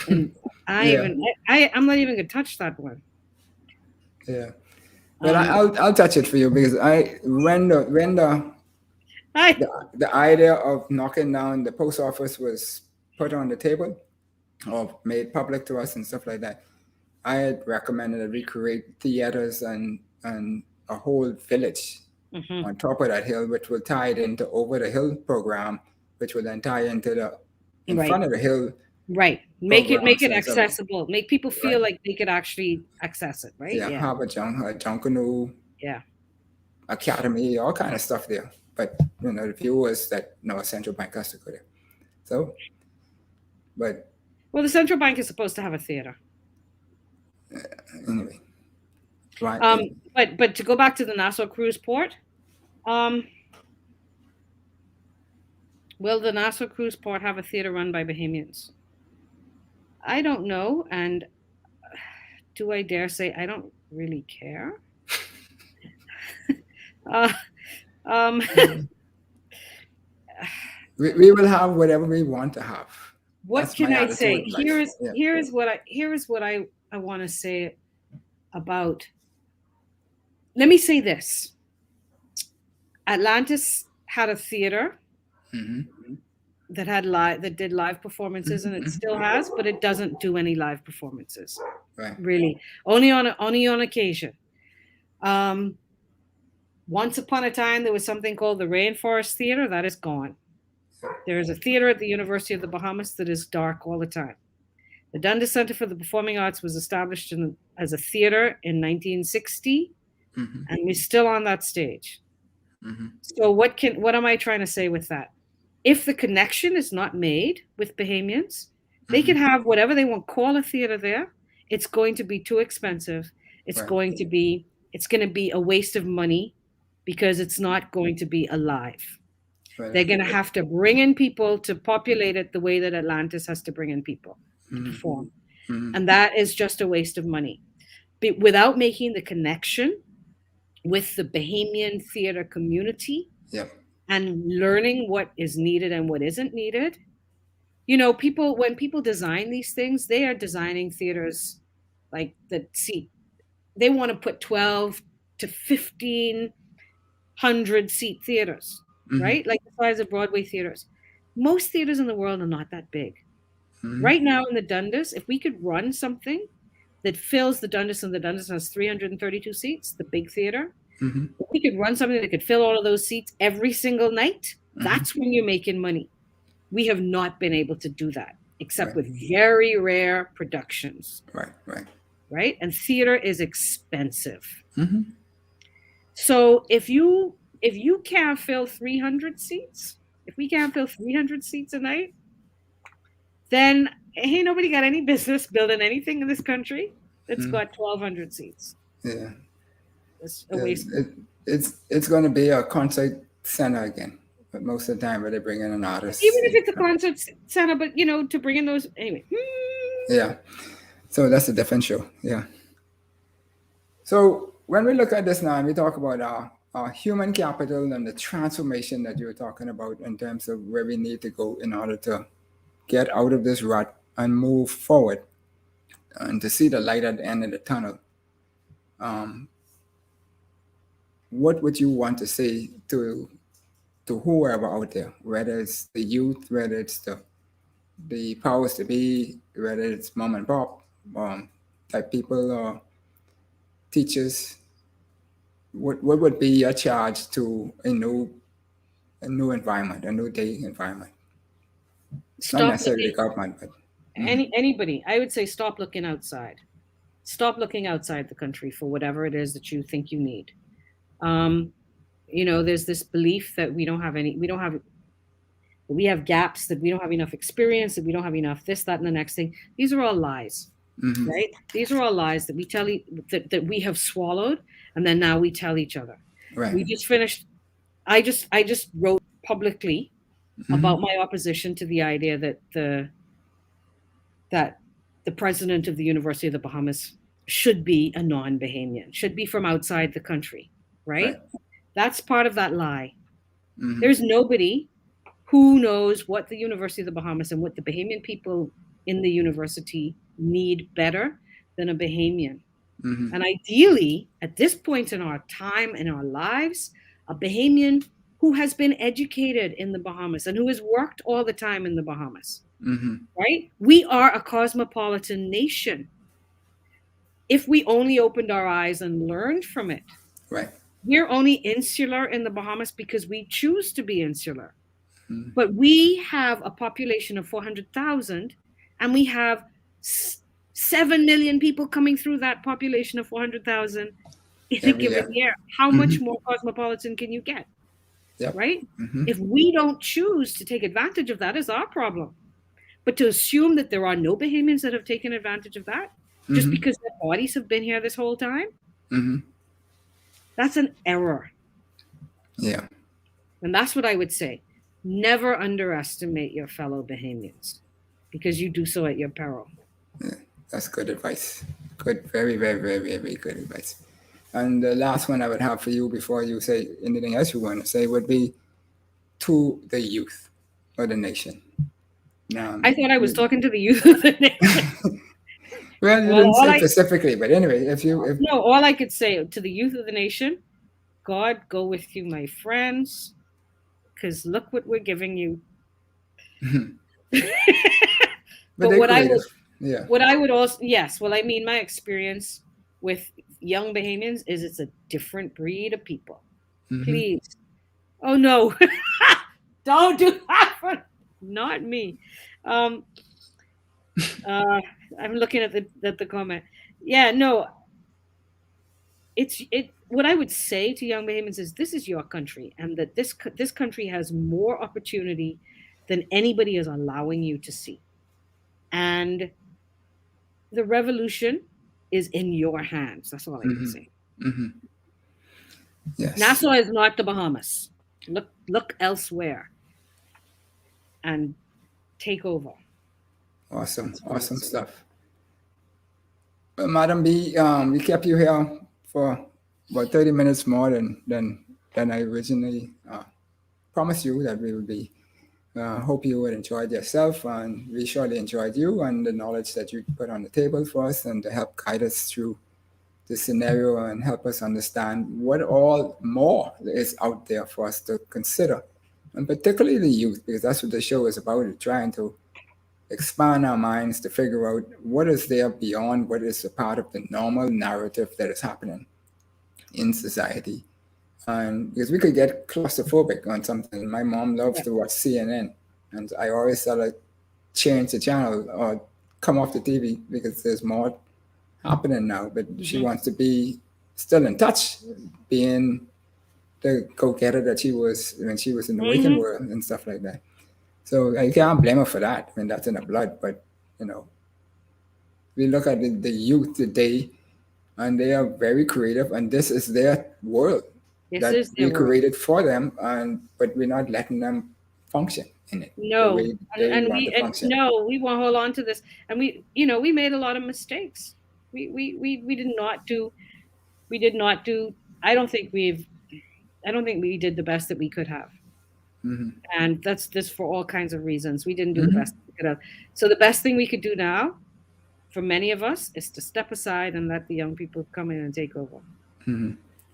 Speaker 3: I'm not even gonna touch that one.
Speaker 1: Yeah, but I'll touch it for you, because when the idea of knocking down the post office was put on the table or made public to us and stuff like that, I had recommended that we create theaters and a whole village on top of that hill, which will tie it into Over the Hill program, which will then tie into the in front of the hill.
Speaker 3: Right. Make it
Speaker 1: programs and stuff.
Speaker 3: accessible. Make people feel
Speaker 1: Right.
Speaker 3: like they could actually access it, right?
Speaker 1: Yeah, have a Junkanoo
Speaker 3: Yeah.
Speaker 1: Academy, all kind of stuff there. But the viewers that know a central bank has to go there. So, but
Speaker 3: Well, the central bank is supposed to have a theater.
Speaker 1: anyway, right?
Speaker 3: But to go back to the Nassau cruise port, will the Nassau cruise port have a theater run by Bahamians? I don't know, and do I dare say I don't really care?
Speaker 1: We will have whatever we want to have.
Speaker 3: What
Speaker 1: That's
Speaker 3: can
Speaker 1: my
Speaker 3: I say?
Speaker 1: attitude in life.
Speaker 3: Here's what I want to say about. Let me say this. Atlantis had a theater that did live performances, and it still has, but it doesn't do any live performances.
Speaker 1: Right.
Speaker 3: Really, only on occasion. Once upon a time, there was something called the Rainforest Theater. That is gone. There is a theater at the University of the Bahamas that is dark all the time. The Dundas Center for the Performing Arts was established as a theater in 1960, and we're still on that stage. So what am I trying to say with that? If the connection is not made with Bahamians, they can have whatever they want, call a theater there. It's going to be too expensive. It's going to be a waste of money because it's not going to be alive.
Speaker 1: Right.
Speaker 3: They're going to have to bring in people to populate it the way that Atlantis has to bring in people to perform. And that is just a waste of money. But without making the connection with the Bahamian theater community and learning what is needed and what isn't needed, when people design these things, they are designing theaters like they want to put 12 to 1,500 seat theaters. Right? Like the size of Broadway theaters. Most theaters in the world are not that big. Right now in the Dundas, if we could run something that fills the Dundas, and the Dundas has 332 seats, the big theater, if we could run something that could fill all of those seats every single night, that's when you're making money. We have not been able to do that, except with very rare productions. Right? And theater is expensive. So if you can't fill 300 seats, if we can't fill 300 seats a night, then ain't nobody got any business building anything in this country that's got 1,200 seats.
Speaker 1: Yeah.
Speaker 3: It's a waste.
Speaker 1: It's going to be a concert center again, but most of the time where they bring in an artist.
Speaker 3: Even if it's a concert center, but to bring in those anyway.
Speaker 1: Yeah. So that's a different show. Yeah. So when we look at this now, and we talk about our human capital and the transformation that you're talking about in terms of where we need to go in order to get out of this rut and move forward and to see the light at the end of the tunnel. What would you want to say to whoever out there, whether it's the youth, whether it's the powers to be, whether it's mom and pop type people or teachers? What would be your charge to a new environment, a new day environment? Not necessarily the government, but
Speaker 3: anybody. I would say stop looking outside. Stop looking outside the country for whatever it is that you think you need. There's this belief that we have gaps, that we don't have enough experience, that we don't have enough this, that, and the next thing. These are all lies, right? These are all lies that we tell that we have swallowed, and then now we tell each other.
Speaker 1: Right.
Speaker 3: We just finished. I just wrote publicly about my opposition to the idea that the president of the University of the Bahamas should be a non-Bahamian, should be from outside the country, right? That's part of that lie. There's nobody who knows what the University of the Bahamas and what the Bahamian people in the university need better than a Bahamian. And ideally, at this point in our time, in our lives, a Bahamian who has been educated in the Bahamas and who has worked all the time in the Bahamas, right? We are a cosmopolitan nation. if we only opened our eyes and learned from it.
Speaker 1: Right.
Speaker 3: We're only insular in the Bahamas because we choose to be insular.
Speaker 1: Mm.
Speaker 3: But we have a population of 400,000, and we have 7 million people coming through that population of 400,000 in a
Speaker 1: Every
Speaker 3: given
Speaker 1: year.
Speaker 3: year. How much more cosmopolitan can you get?
Speaker 1: Yep.
Speaker 3: Right?
Speaker 1: Mm-hmm.
Speaker 3: If we don't choose to take advantage of that, is our problem. But to assume that there are no Bahamians that have taken advantage of that, just because their bodies have been here this whole time, that's an error.
Speaker 1: Yeah.
Speaker 3: And that's what I would say. Never underestimate your fellow Bahamians, because you do so at your peril.
Speaker 1: Yeah, that's good advice. Good, very, very, very, very, very good advice. And the last one I would have for you before you say anything else you want to say would be to the youth of the nation.
Speaker 3: I thought I was talking to the youth of the nation.
Speaker 1: Well, you didn't say specifically, but anyway,
Speaker 3: no, all I could say to the youth of the nation, God go with you, my friends, because look what we're giving you. But what I would also, yes, well, I mean, my experience with young Bahamians is it's a different breed of people. Please. Oh no. Don't do that. Not me. I'm looking at the comment. Yeah, no. What I would say to young Bahamians is this is your country, and that this country has more opportunity than anybody is allowing you to see. And the revolution is in your hands. That's all I can say.
Speaker 1: Yes.
Speaker 3: Nassau is not the Bahamas. Look elsewhere and take over. Awesome
Speaker 1: stuff. Well, Madam B, we kept you here for about 30 minutes more than I originally promised you that we would be. Hope you would enjoy yourself, and we surely enjoyed you and the knowledge that you put on the table for us, and to help guide us through the scenario and help us understand what all more is out there for us to consider, and particularly the youth, because that's what the show is about, trying to expand our minds to figure out what is there beyond what is a part of the normal narrative that is happening in society. And because we could get claustrophobic on something. My mom loves to watch CNN, and I always tell her change the channel or come off the TV because there's more happening now. But she wants to be still in touch, being the go-getter that she was when she was in the waking world and stuff like that. So I can't blame her for that. I mean, that's in her blood. But we look at the youth today, and they are very creative, and this is their world. That we created for them, but we're not letting them function in it.
Speaker 3: No, we won't hold on to this, and we made a lot of mistakes. We did not do. I don't think we did the best that we could have, and that's just for all kinds of reasons. We didn't do the best we could have. So the best thing we could do now, for many of us, is to step aside and let the young people come in and take over.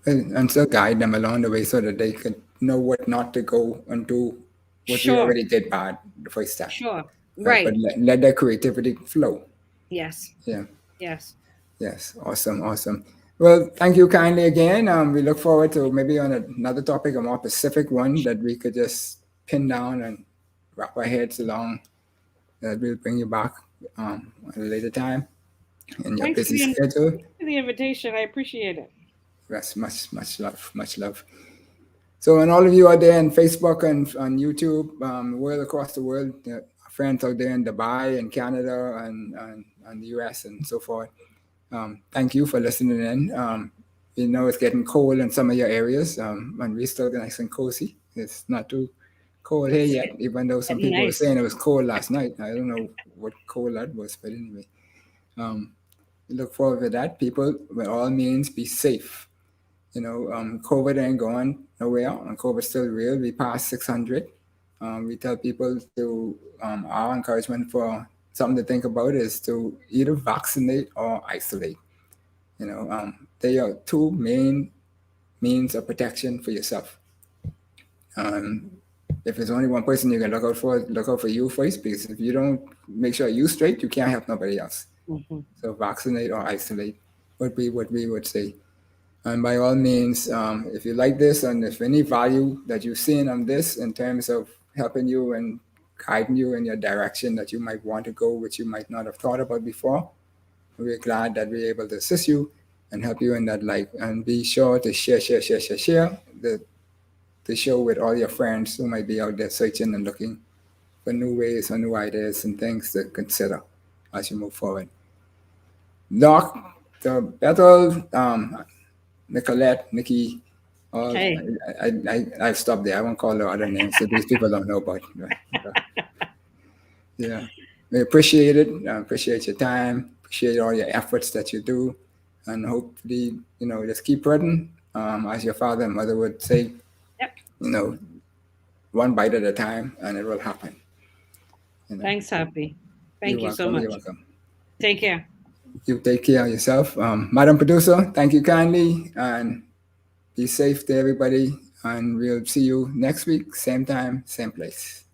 Speaker 1: And still guide them along the way so that they could know what not to go and do what we already did bad the first time.
Speaker 3: Sure. Right.
Speaker 1: But let their creativity flow.
Speaker 3: Yes.
Speaker 1: Yeah.
Speaker 3: Yes.
Speaker 1: Yes. Awesome. Well, thank you kindly again. We look forward to maybe on another topic, a more specific one that we could just pin down and wrap our heads along. That we'll bring you back at a later time in your busy schedule.
Speaker 3: Thanks for the invitation. I appreciate it.
Speaker 1: Yes, much love. So, and all of you out there on Facebook and on YouTube, world across the world, friends out there in Dubai and Canada and the US and so forth, thank you for listening in. We know it's getting cold in some of your areas, and we're still nice and cozy. It's not too cold here yet, even though some people were saying it was cold last night. I don't know what cold that was, but anyway. We look forward to that. People, by all means, be safe. COVID ain't going nowhere, and COVID's still real. We passed 600. We tell people to, our encouragement for something to think about is to either vaccinate or isolate. They are two main means of protection for yourself. If there's only one person you can look out for you first, because if you don't make sure you're straight, you can't help nobody else. So vaccinate or isolate. what we would say. And by all means, if you like this and if any value that you've seen on this in terms of helping you and guiding you in your direction that you might want to go, which you might not have thought about before, we're glad that we're able to assist you and help you in that light. And be sure to share the show with all your friends who might be out there searching and looking for new ways or new ideas and things to consider as you move forward. Dr. Bethel, Nicolette, Nikki,
Speaker 3: Hey.
Speaker 1: I've stopped there. I won't call the other names so these people don't know about. Yeah, we appreciate it. Appreciate your time. Appreciate all your efforts that you do, and hopefully, just keep running. As your father and mother would say,
Speaker 3: Yep.
Speaker 1: One bite at a time, and it will happen.
Speaker 3: Thanks, Happy. Thank you so
Speaker 1: welcome,
Speaker 3: much.
Speaker 1: You're welcome.
Speaker 3: Take care.
Speaker 1: You take care of yourself. Madam Producer, thank you kindly, and be safe to everybody. And we'll see you next week, same time, same place.